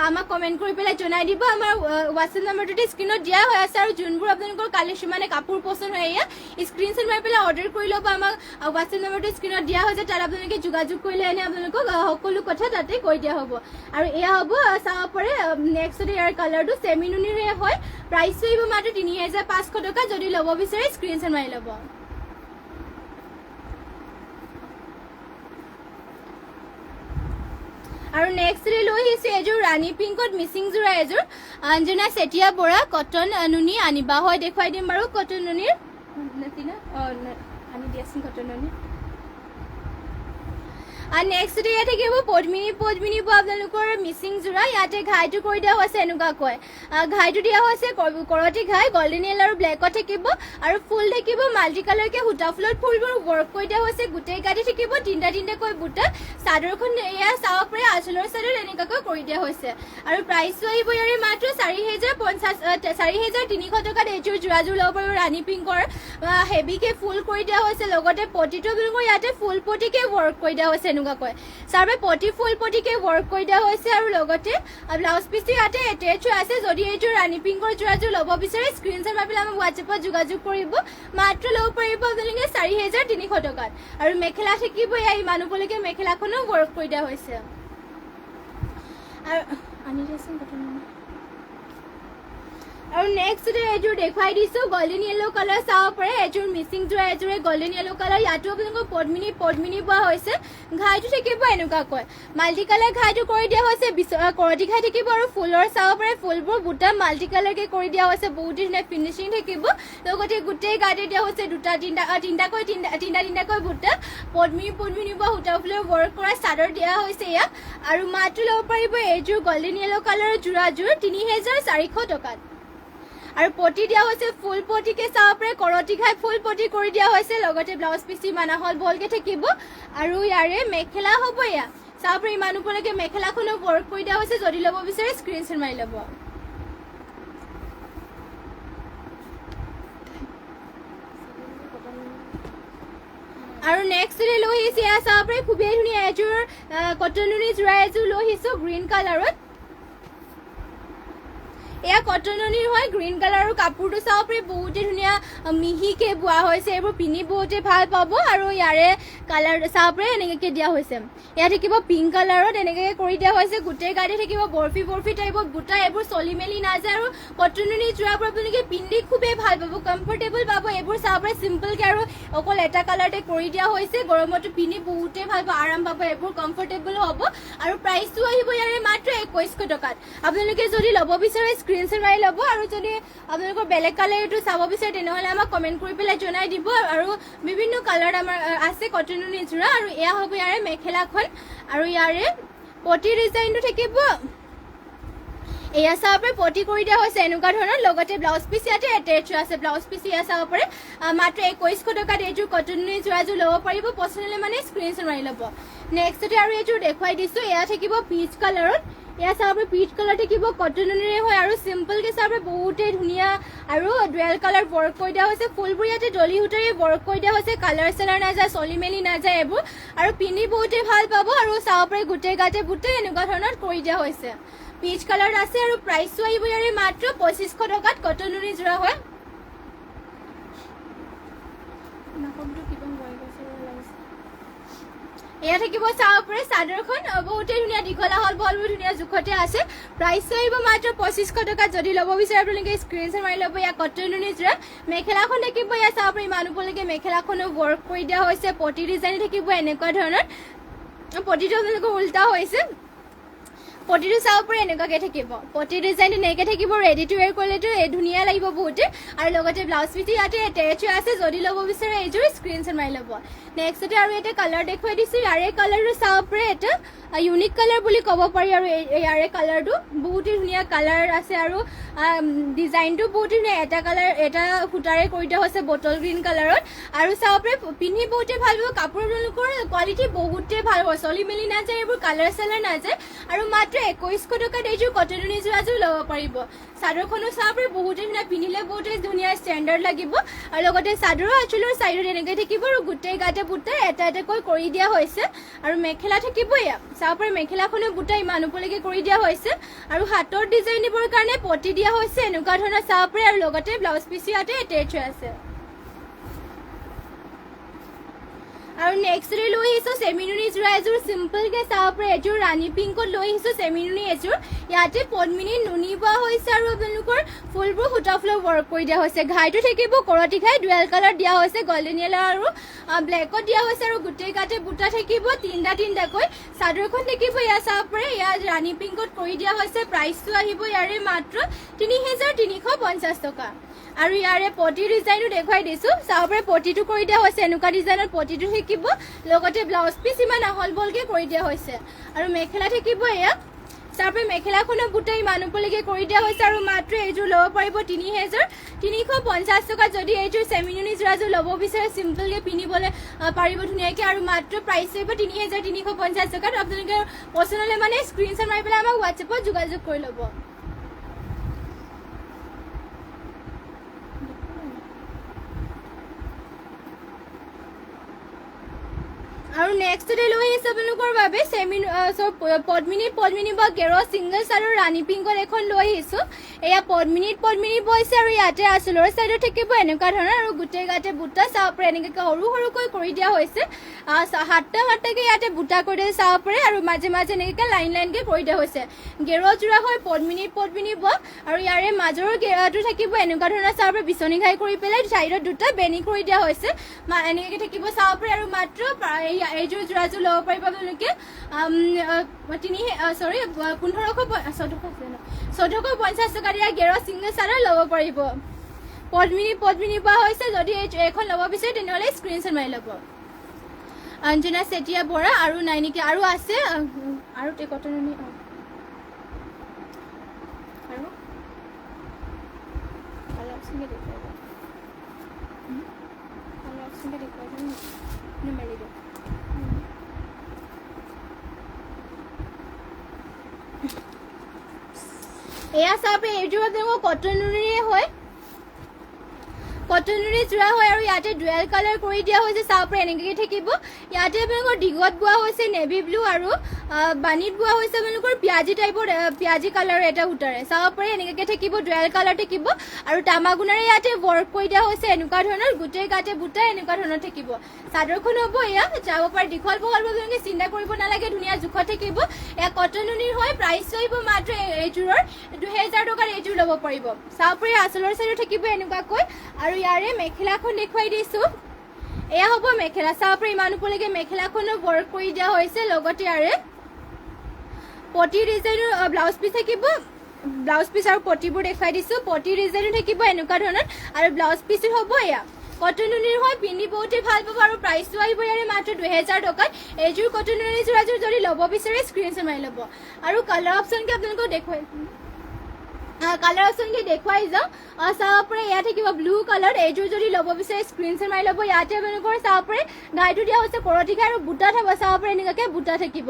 আমাক কমেণ্ট কৰি পেলাই জনাই দিব আমাৰ হোৱাটছএপ নম্বৰটোতে স্ক্ৰীনত দিয়া হৈ আছে আৰু যোনবোৰ আপোনালোকৰ কালেকশ্যন মানে কাপোৰ পচন্দ হয় এয়া স্ক্ৰীনশ্বট মাৰি পেলাই অৰ্ডাৰ কৰি ল'ব আমাক হোৱাটছএপ নম্বৰটো স্ক্ৰীনত দিয়া হৈছে তাত আপোনালোকে যোগাযোগ কৰিলে এনে আপোনালোকক সকলো কথা তাতে কৈ দিয়া হ'ব আৰু এয়া হ'ব চাব পাৰে নেক্সট ইয়াৰ কালাৰটো চেমি নুনিৰে হয় প্ৰাইচটো আহিব মাত্ৰ ৩৫০০ টকা যদি ল'ব বিচাৰে স্ক্ৰীনশ্বট মাৰি ল'ব আৰু নেক্সট লৈ আহিছে এযোৰ ৰাণী পিংকত মিচিং যোৰা এযোৰ অঞ্জনা চেতিয়া বৰা কটন নুনি আনিবা হয় দেখুৱাই দিম বাৰু কটন নুনিৰ আনি দিয়াচোন কটন নুনি আৰু নেক্সট ইয়াত থাকিব পদ্মিনী আপোনালোকৰ মিচিং যোৰা ইয়াতে ঘাইটো কৰি দিয়া হৈছে এনেকুৱাকৈ ঘাইটো দিয়া হৈছে কৰতি ঘাই গল্ডেন য়েল আৰু ব্লেকত থাকিব আৰু ফুল থাকিব মাল্টি কালাৰকে সূতা ফুলত ফুলবোৰ ৱৰ্ক কৰি দিয়া হৈছে গোটেই গাড়ী থাকিব তিনিটাকৈ বুটা চাদৰখন এয়া চাব পাৰে আঁচলৰ চাদৰ এনেকুৱাকৈ কৰি দিয়া হৈছে আৰু প্ৰাইচটো আহিব ইয়াৰে মাত্ৰ ৪৩০০ টকাত এইযোৰ যোৰাযোৰ ল'ব পাৰিব ৰাণী পিংকৰ হেভিকে ফুল কৰি দিয়া হৈছে লগতে পটিটো আপোনালোকৰ ইয়াতে ফুল পটিকে ৱৰ্ক কৰি দিয়া হৈছে এনেকুৱাকৈ চাবে পটি ফুল পটিকে ৱৰ্ক কৰি দিয়া হৈছে আৰু লগতে ব্লাউজ পিচটো ইয়াতে এটেচ আছে যদি এইযোৰ ৰাণী পিংকৰ যোৰাযোৰ ল'ব বিচাৰে স্ক্ৰীনশ্বট মাৰি পেলাই আমাক হোৱাটছএপত যোগাযোগ কৰিব মাত্ৰ ল'ব পাৰিব আপোনালোকে ৪৩০০ টকাত আৰু মেখেলা থাকিব এয়া মানুহলৈকে মেখেলাখনো ৱৰ্ক কৰি দিয়া হৈছে আৰু আনি দিয়াচোন আৰু নেক্সট এইযোৰ দেখুৱাই দিছো গল্ডেন য়েলো কালাৰ চাব পাৰে এইযোৰ মিচিং যোৰা এযোৰে গল্ডেন য়েলো কালাৰ ইয়াতো আপোনালোকৰ পদ্মিনী পোৱা হৈছে ঘাইটো থাকিব এনেকুৱাকৈ মাল্টি কালাৰ ঘাইটো কৰি দিয়া হৈছে কৰতি ঘাই থাকিব আৰু ফুলৰ চাব পাৰে ফুলবোৰ বুটা মাল্টি কালাৰকে কৰি দিয়া হৈছে বহুত ধুনীয়া ফিনিচিং থাকিব লগতে গোটেই গাতে দিয়া হৈছে তিনিটাকৈ বুটা পদ্মিনী পোৱা সূতা ফুলৰ ৱৰ্ক কৰা চাদৰ দিয়া হৈছে ইয়াক আৰু মাত্ৰ ল'ব পাৰিব এইযোৰ গল্ডেন য়েলো কালাৰৰ যোৰাযোৰ ৩৫৪০ টকাত আৰু পটি দিয়া হৈছে ফুল পটিকে চাব পাৰে কৰতি ঘাই ফুল পটি কৰি দিয়া হৈছে লগতে ব্লাউজ পিচি মানা হল বলকে থাকিব আৰু ইয়াৰে মেখেলা হ'ব এয়া চাব পাৰে মানুহলৈকে মেখেলাখনো ৱৰ্ক কৰি দিয়া হৈছে যদি ল'ব বিচাৰে স্ক্ৰীনশ্বট মাৰি ল'ব আৰু নেক্সট লৈ আহিছে এয়া চাব পাৰে খুবেই ধুনীয়া এযোৰ কটন নুনি যোৰা এযোৰ লৈ আহিছো গ্ৰীণ কালাৰত এয়া কটন নুনিৰ হয় গ্ৰীণ কালাৰৰ কাপোৰটো চাব পাৰি বহুতে ধুনীয়া মিহিকে বোৱা হৈছে এইবোৰ পিন্ধি বহুতে ভাল পাব আৰু ইয়াৰে কালাৰ চাব পাৰি এনেকৈ দিয়া হৈছে ইয়াত থাকিব পিংক কালাৰত এনেকৈ কৰি দিয়া হৈছে গোটেই গাড়ী থাকিব বৰফি টাইপত বুটা এইবোৰ চলি মেলি নাযায় আৰু কটন নুনি যোৰাবোৰ আপোনালোকে পিন্ধি খুবেই ভাল পাব কমফৰ্টেবল পাব এইবোৰ চাব পাৰি চিম্পলকে আৰু অকল এটা কালাৰতে কৰি দিয়া হৈছে গৰমতো পিন্ধি বহুতে ভাল পাব আৰাম পাব এইবোৰ কমফৰ্টেবল হ'ব আৰু প্ৰাইচটো আহিব ইয়াৰে মাত্ৰ ২১০০ টকাত আপোনালোকে যদি ল'ব বিচাৰে স্ক্ৰীনশ্বট মাৰি ল'ব আৰু যদি আপোনালোকৰ বেলেগ কালাৰ এইটো চাব বিচাৰে তেনেহ'লে আমাক কমেণ্ট কৰি পেলাই জনাই দিব আৰু বিভিন্ন কালাৰ আমাৰ আছে কটন নুনি যোৰা আৰু এয়া হ'ব ইয়াৰে মেখেলাখন আৰু ইয়াৰে পটি ডিজাইনটো থাকিব এয়া চাব পাৰে পটি কৰি দিয়া হৈছে এনেকুৱা ধৰণৰ লগতে ব্লাউজ পিচ ইয়াতে এটেচ আছে ব্লাউজ পিচ এয়া চাব পাৰে মাত্ৰ ২১০০ টকাত এইযোৰ কটন নুনি যোৰাযোৰ ল'ব পাৰিব পচন্দ হ'লে মানে স্ক্ৰীনশ্বট মাৰি ল'ব নেক্সটতে আৰু এইযোৰ দেখুৱাই দিছো এয়া থাকিব পিচ কালাৰত এয়া চাব পাৰে পিচ কালাৰ থাকিব কটন নুনিৰে হয় আৰু চিম্পলকে চাব পাৰে বহুতে ধুনীয়া আৰু ডুৱেল কালাৰ ৱৰ্ক কৰি দিয়া হৈছে ফুলবোৰ ইয়াতে ডলি সূতাৰে ৱৰ্ক কৰি দিয়া হৈছে কালাৰ চালাৰ নাযায় চলি মেলি নাযায় এইবোৰ আৰু পিন্ধি বহুতে ভাল পাব আৰু চাব পাৰে গোটেই গাতে বুটে এনেকুৱা ধৰণৰ কৰি দিয়া হৈছে পিচ কালাৰ আছে আৰু প্ৰাইচটো আহিব ইয়াৰে মাত্ৰ ২৫০০ টকাত কটন নুনি যোৰা হয় এয়া থাকিব চাব পাৰে চাদৰখন বহুতে ধুনীয়া দীঘলা হল বল ধুনীয়া জোখতে আছে প্ৰাইচ আহিব মাত্ৰ 2500 টকা যদি ল'ব বিচাৰে আপোনালোকে স্ক্ৰীনশ্বট মাৰি ল'ব ইয়া কটন নুনিজৰা মেখেলাখন থাকিব ইয়া চাব পাৰে ইমান ওপৰলৈকে মেখেলাখনো ৱৰ্ক কৰি দিয়া হৈছে পটি ডিজাইন থাকিব এনেকুৱা ধৰণৰ পটিটো আপোনালোকৰ উল্টা হৈছে পটিটো চাব পাৰে এনেকুৱাকৈ থাকিব পটি ডিজাইন এনেকৈ থাকিব ৰেডি টু ৱেৰ কৰিলেতো ধুনীয়া লাগিব বহুতে আৰু লগতে ব্লাউজ পিচ ইয়াতে এটেচ হৈ আছে যদি ল'ব বিচাৰে এইযোৰ স্ক্ৰীনশ্বট মাৰি ল'ব নেক্সটতে আৰু এটা কালাৰ দেখুৱাই দিছোঁ ইয়াৰে কালাৰটো চাব পাৰে এটা ইউনিক কালাৰ বুলি ক'ব পাৰি আৰু ইয়াৰে কালাৰটো বহুতেই ধুনীয়া কালাৰ আছে আৰু ডিজাইনটো বহুত ধুনীয়া এটা কালাৰ এটা সূতাৰে কৰি দিয়া হৈছে বটল গ্ৰীণ কালাৰত আৰু চাব পাৰে পিন্ধি বহুতেই ভাল পাব কাপোৰ আপোনালোকৰ কোৱালিটি বহুতেই ভাল হ'ব চলি মেলি নাযায় এইবোৰ কালাৰ চালাৰ নাযায় আৰু মাত্ৰ 2100 টকাত এইযোৰ কটন নুনিজোৰাযোৰ ল'ব পাৰিব চাদৰখনো চাব পাৰে বহুতেই ধুনীয়া পিন্ধিলে বহুতেই ধুনীয়া ষ্টেণ্ডাৰ্ড লাগিব আৰু লগতে চাদৰৰ আঁচলৰ চাইডত এনেকৈ থাকিব আৰু গোটেই গাতে বুটা এটা এটাকৈ কৰি দিয়া হৈছে আৰু মেখেলা থাকিব এয়া চাব পাৰে মেখেলাখনো বুটা ইমান ওপৰলৈকে কৰি দিয়া হৈছে আৰু হাতৰ ডিজাইন দিবৰ কাৰণে পটি দিয়া হৈছে এনেকুৱা ধৰণৰ চাব পাৰে আৰু লগতে ব্লাউজ পিচ ইয়াতে এটেচ হৈ আছে আৰু নেক্সটে লৈ আহিছোঁ চেমিনুনিজোৰা এযোৰ চিম্পলকৈ চাব পাৰে এযোৰ ৰাণী পিংকত লৈ আহিছোঁ চেমিনুনি এযোৰ ইয়াতে পদ্মিনী নুনি বোৱা হৈছে আৰু আপোনালোকৰ ফুলবোৰ সূতা ফুলৰ ৱৰ্ক কৰি দিয়া হৈছে ঘাইটো থাকিব কৰতি ঘাই ডুৱেল কালাৰ দিয়া হৈছে গল্ডেন য়েলো আৰু ব্লেকত দিয়া হৈছে আৰু গোটেই গাতে বুটা থাকিব তিনিটাকৈ চাদৰখন থাকিব ইয়াত চাব পাৰে ইয়াত ৰাণী পিংকত কৰি দিয়া হৈছে প্ৰাইচটো আহিব ইয়াৰে মাত্ৰ 3350 টকা আৰু ইয়াৰে পটি ডিজাইনো দেখুৱাই দিছোঁ চাব পাৰে পটিটো কৰি দিয়া হৈছে এনেকুৱা ডিজাইনত পটিটো থাকিব লগতে ব্লাউজ পিচ ইমান আহল বহলকৈ কৰি দিয়া হৈছে আৰু মেখেলা থাকিব এয়া চাব পাৰে মেখেলাখনৰ বুটা ইমান ওপৰলৈকে কৰি দিয়া হৈছে আৰু মাত্ৰ এইযোৰ ল'ব পাৰিব 3350 টকা যদি এইযোৰ চেমিনুনিজোৰাযোৰ ল'ব বিচাৰে চিম্পলকৈ পিন্ধিবলৈ পাৰিব ধুনীয়াকৈ আৰু মাত্ৰ প্ৰাইচ আহিব 3350 টকাত আপোনালোকে পচন্দ হ'লে মানে স্ক্ৰীনশ্বট মাৰি পেলাই আমাক হোৱাটছএপত যোগাযোগ কৰি ল'ব আৰু নেক্সটতে লৈ আহিছে আপোনালোকৰ বাবে পদ্মিনী বা গেৰ ছিংগল চাইডৰ ৰাণী পিংকত এখন লৈ আহিছোঁ এয়া পদ্মিনী বৈছে আৰু ইয়াতে আঁচলৰ চাইডত থাকিব এনেকুৱা ধৰণৰ আৰু গোটেই গাতে বুটা চাব পাৰে এনেকৈ সৰু সৰুকৈ কৰি দিয়া হৈছে সাতটাকৈ ইয়াতে বুটা কৰি দিয়া চাব পাৰে আৰু মাজে মাজে এনেকৈ লাইনকৈ কৰি দিয়া হৈছে গেৰযোৰা হয় পদ্মিনী বোৱা আৰু ইয়াৰে মাজৰ গেৰাটো থাকিব এনেকুৱা ধৰণৰ চাব পাৰে বিচনী ঘাই কৰি পেলাই চাইডত দুটা বেনি কৰি দিয়া হৈছে এনেকৈ থাকিব চাব পাৰে আৰু মাত্ৰ এইযোৰ যোৰাযোৰ ল'ব পাৰিব আপোনালোকে 1450 টকা দিয়া গেৰ ছিংগল চাদৰ ল'ব পাৰিব পদ্মিনী পোৱা হৈছে যদি এইখন ল'ব বিচাৰে তেনেহ'লে স্ক্ৰীনশ্বট মাৰি ল'ব অঞ্জনা চেতিয়া বৰা আৰু নাই নেকি আৰু আছে আৰু কটন নুনি আৰু এয়া চাব এইযোৰ আপোনালোকৰ কটন নুনিৰে হয় কটন নুনি যোৰা হয় আৰু ইয়াতে ডুৱেল কালাৰ কৰি দিয়া হৈছে চাব পাৰে এনেকৈ থাকিব ইয়াতে আপোনালোকৰ দীঘত বোৱা হৈছে নেভি ব্লু আৰু বানীত বোৱা হৈছে আপোনালোকৰ পিয়াজি টাইপৰ পিয়াজি কালাৰ এটা সূতাৰে চাব পাৰে এনেকৈ থাকিব ডুৱেল কালাৰ থাকিব আৰু তামাগুণাৰে ইয়াতে ৱৰ্ক কৰি দিয়া হৈছে এনেকুৱা ধৰণৰ গোটেই গাতে বুটা এনেকুৱা ধৰণৰ থাকিব চাদৰখন হ'ব এয়া যাব পাৰে দীঘল বহল আপোনালোকে চিন্তা কৰিব নালাগে ধুনীয়া জোখত থাকিব এয়া কটন নুনিৰ হয় প্ৰাইচ আহিব মাত্ৰ এইযোৰৰ 2000 টকাৰ এইযোৰ ল'ব পাৰিব চাব পাৰে আঁচলৰ চাইডত থাকিব এনেকুৱাকৈ আৰু ইয়াৰে মেখেলাখন দেখুৱাই দিছোঁ এয়া হ'ব মেখেলা চাব পাৰে ইমান ওপৰলৈকে মেখেলাখনো ৱৰ্ক কৰি দিয়া হৈছে লগতে ইয়াৰে পটি ডিজাইনৰ ব্লাউজ পিচ থাকিব ব্লাউজ পিচ আৰু পটিবোৰ দেখুৱাই দিছোঁ পটি ডিজাইনো থাকিব এনেকুৱা ধৰণৰ আৰু ব্লাউজ পিচো হ'ব এয়া কটন নুনিৰ হয় পিন্ধি বহুতেই ভাল পাব আৰু প্ৰাইচটো আহিব ইয়াৰে মাত্ৰ 2000 টকাত এইযোৰ কটন নুনি যোৰাযোৰ যদি ল'ব বিচাৰে স্ক্ৰীনশ্বট মাৰি ল'ব আৰু কালাৰ অপশ্যনকৈ আপোনালোকক দেখুৱাই কালাৰ অপশ্যনকৈ দেখুৱাই যাওঁ চাব পাৰে ইয়াত থাকিব ব্লু কালাৰ এইযোৰ যদি ল'ব বিচাৰে স্ক্ৰীনশ্বট মাৰি ল'ব ইয়াতে আপোনালোকৰ চাব পাৰে ঘাইটো দিয়া হৈছে কৰতি ঘাই আৰু বুটা থাকিব চাব পাৰে এনেকুৱাকৈ বুটা থাকিব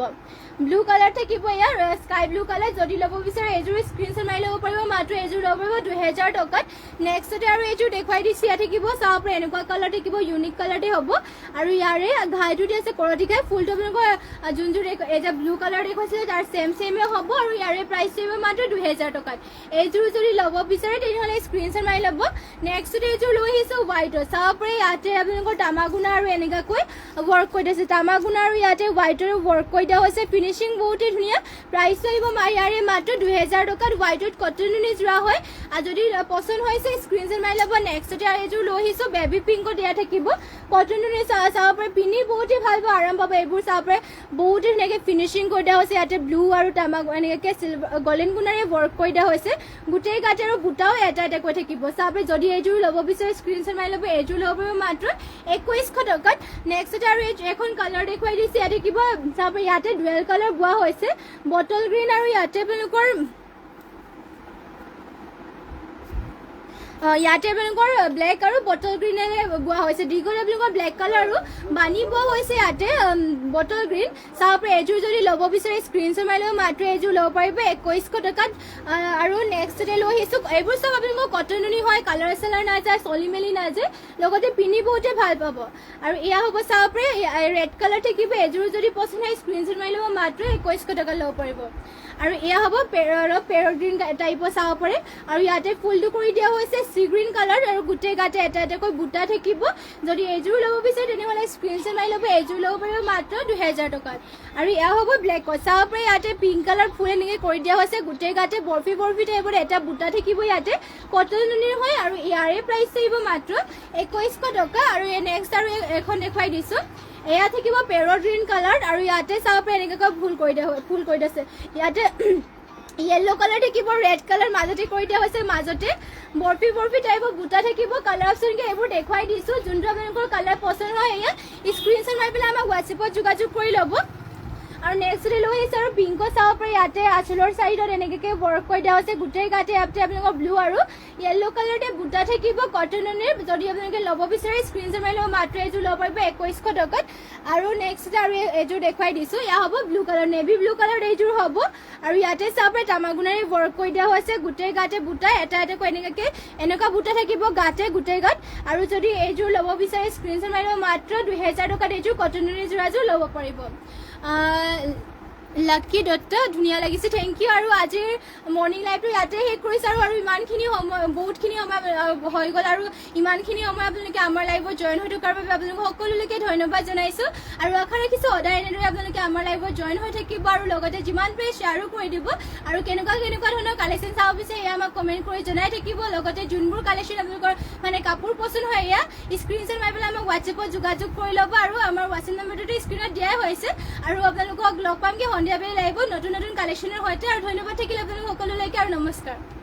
ব্লু কালাৰ থাকিব ইয়াৰ স্কাই ব্লু কালাৰ যদি ল'ব বিচাৰে এইযোৰ স্ক্ৰীনশ্বট মাৰি ল'ব পাৰিব মাত্ৰ এইযোৰ ল'ব পাৰিব 2000 টকাত নেক্সটতে আৰু এইযোৰ দেখুৱাই দিছোঁ ইয়াত থাকিব চাব পাৰে এনেকুৱা কালাৰ থাকিব ইউনিক কালাৰতে হ'ব আৰু ইয়াৰে ঘাইটো দিয়া আছে কৰতি ঘাই ফুলটো আপোনালোকৰ যোনযোৰ এই যে ব্লু কালাৰ দেখুৱাইছিলে তাৰ ছেমে হ'ব আৰু ইয়াৰে প্ৰাইচ থাকিব মাত্ৰ 2000 টকাত এইযোৰ যদি ল'ব বিচাৰে তেনেহ'লে স্ক্ৰীনশ্বট মাৰি ল'ব নেক্সট এইযোৰ লৈ আহিছোঁ হোৱাইটৰ চাব পাৰে ইয়াতে আপোনালোকৰ তামাগুনা আৰু এনেকুৱাকৈ ৱৰ্ক কৰি দিছে তামাগুনা আৰু ইয়াতে হোৱাইটৰ ৱৰ্ক কৰি দিয়া হৈছে ফিনিচিং বহুতেই ধুনীয়া প্ৰাইচ আহিব ইয়াৰে মাত্ৰ 2000 টকাত হোৱাইটত কটন নুনি যোৰা হয় আৰু যদি পচন্দ হৈছে স্ক্ৰীনশ্বট মাৰি ল'ব নেক্সট এইযোৰ লৈ আহিছোঁ বেবী পিংকত দিয়া থাকিব কটন নুনি চাব পাৰে পিন্ধি বহুতেই ভাল পাব আৰাম পাব এইবোৰ চাব পাৰে বহুতেই ধুনীয়াকৈ ফিনিচিং কৰি দিয়া হৈছে ইয়াতে ব্লু আৰু তামাগু এনেকৈ গল্ডেন গুণাৰে ৱৰ্ক কৰি দিয়া হৈছে গোটেই গাতে আৰু বুটাও এটা এটা কৈ থাকিব চাব পাৰে যদি এইযোৰ ল'ব বিচাৰে স্ক্ৰীনশ্বট মাৰি ল'ব এইযোৰ ল'ব পাৰিব মাত্ৰ 2100 টকাত নেক্সট আৰু এখন কালাৰ দেখুৱাই দিছে ইয়াতে কিবা চাব পাৰে ইয়াতে ডুৱেল কালাৰ বোৱা হৈছে বটল গ্ৰীণ আৰু ইয়াতে আপোনালোকৰ ইয়াতে আপোনালোকৰ ব্লেক আৰু বটল গ্ৰীনেৰে বোৱা হৈছে দীঘল আপোনালোকৰ ব্লেক কালাৰ আৰু বানি বোৱা হৈছে ইয়াতে বটল গ্ৰীণ চাব পাৰে এইযোৰ যদি ল'ব বিচাৰে স্ক্ৰীনশ্বট মাৰি ল'ব মাত্ৰ এইযোৰ ল'ব পাৰিব 2100 টকাত আৰু নেক্সট লৈ আহিছোঁ এইবোৰ চব আপোনালোকৰ কটন নুনি হয় কালাৰ চালাৰ নাযায় চলি মেলি নাযায় লগতে পিন্ধি বহুতে ভাল পাব আৰু এয়া হ'ব চাব পাৰে ৰেড কালাৰ থাকিব এইযোৰ যদি পচন্দ হয় স্ক্ৰীনশ্বট মাৰি ল'ব মাত্ৰ 2100 টকাত ল'ব পাৰিব আৰু এয়া হ'ব পেৰ গ্ৰীণ টাইপৰ চাব পাৰে আৰু ইয়াতে ফুলটো কৰি দিয়া হৈছে সি গ্ৰীণ কালাৰ আৰু গোটেই গাতে এটা এটাকৈ বুটা থাকিব যদি এইযোৰ ল'ব বিচাৰে তেনেহ'লে স্ক্ৰীনশ্বট মাৰি ল'ব এইযোৰ ল'ব পাৰিব মাত্ৰ 2000 টকাত আৰু এয়া হ'ব ব্লেকত চাব পাৰে ইয়াতে পিংক কালাৰ ফুল এনেকৈ কৰি দিয়া হৈছে গোটেই গাতে বৰফি টাইপৰ এটা বুটা থাকিব ইয়াতে কটন নুনিৰ হয় আৰু ইয়াৰে প্ৰাইচ থাকিব মাত্ৰ 2100 টকা আৰু নেক্সট আৰু এখন দেখুৱাই দিছোঁ এয়া থাকিব পেৰট গ্ৰীণ কালাৰ আৰু ইয়াতে চাব পাৰে এনেকৈ ফুল কৰি দিছে ইয়াতে येलो কালাৰ থাকিব ৰেড কালাৰ মাজতে কৰি দিয়া হৈছে মাজতে বৰফি টাইপৰ বুটা থাকিব কালাৰ অপশ্যনকে এইবোৰ দেখুৱাই দিছোঁ যোনটো আপোনালোকৰ কালাৰ পচন্দ হয় এয়া স্ক্ৰীনশ্বট মাৰি পেলাই আমাক হোৱাটছএপত যোগাযোগ কৰি ল'ব আৰু নেক্সট লৈ আহিছে আৰু পিংকত চাব পাৰে ইয়াতে আঁচলৰ চাইডত এনেকৈ ৱৰ্ক কৰি দিয়া হৈছে গোটেই গাতে ইয়াতে আপোনালোকৰ ব্লু আৰু য়েল্লো কালাৰতে বুটা থাকিব কটন নুনিৰ যদি আপোনালোকে ল'ব বিচাৰে স্ক্ৰীনশ্বট মাৰি ল'ব মাত্ৰ এইযোৰ ল'ব পাৰিব 2100 টকাত আৰু নেক্সট আৰু এইযোৰ দেখুৱাই দিছোঁ এয়া হ'ব blue colour navy blue colour এইযোৰ হ'ব আৰু ইয়াতে চাব পাৰে তামাগুনাৰে ৱৰ্ক কৰি দিয়া হৈছে গোটেই গাতে বুটা এটা এটাকৈ এনেকুৱা বুটা থাকিব গাতে গোটেই গাত আৰু যদি এইযোৰ ল'ব বিচাৰে স্ক্ৰীনশ্বট মাৰি ল'ব মাত্ৰ 2000 টকাত এইযোৰ কটন নুনিৰ যোৰাযোৰ ল'ব পাৰিব লাকি দত্ত ধুনীয়া লাগিছে থেংক ইউ আৰু আজিৰ মৰ্ণিং লাইভটো ইয়াতে শেষ কৰিছোঁ আৰু ইমানখিনি সময় বহুতখিনি সময় হৈ গ'ল আৰু ইমানখিনি সময় আপোনালোকে আমাৰ লাইভত জইন হৈ থকাৰ বাবে আপোনালোক সকলোলৈকে ধন্যবাদ জনাইছোঁ আৰু আশা ৰাখিছোঁ সদায় এনেদৰে আপোনালোকে আমাৰ লাইভত জইন হৈ থাকিব আৰু লগতে যিমান পাৰে শ্বেয়াৰো কৰি দিব আৰু কেনেকুৱা ধৰণৰ কালেকশ্যন চাব বিচাৰে এয়া আমাক কমেণ্ট কৰি জনাই থাকিব লগতে যোনবোৰ কালেকশ্যন আপোনালোকৰ মানে কাপোৰ পচন্দ হয় এয়া স্ক্ৰীনশ্বট মাৰি পেলাই আমাক হোৱাটছএপত যোগাযোগ কৰি ল'ব আৰু আমাৰ হোৱাটছএপ নম্বৰটোতো স্ক্ৰীণত দিয়াই হৈছে আৰু আপোনালোকক লগ পামগৈ সন্ধিয়া বেলি লাইভত নতুন কালেকশ্যনৰ সৈতে আৰু ধন্যবাদ থাকিলে আপোনালোক সকলোলৈকে আৰু নমস্কাৰ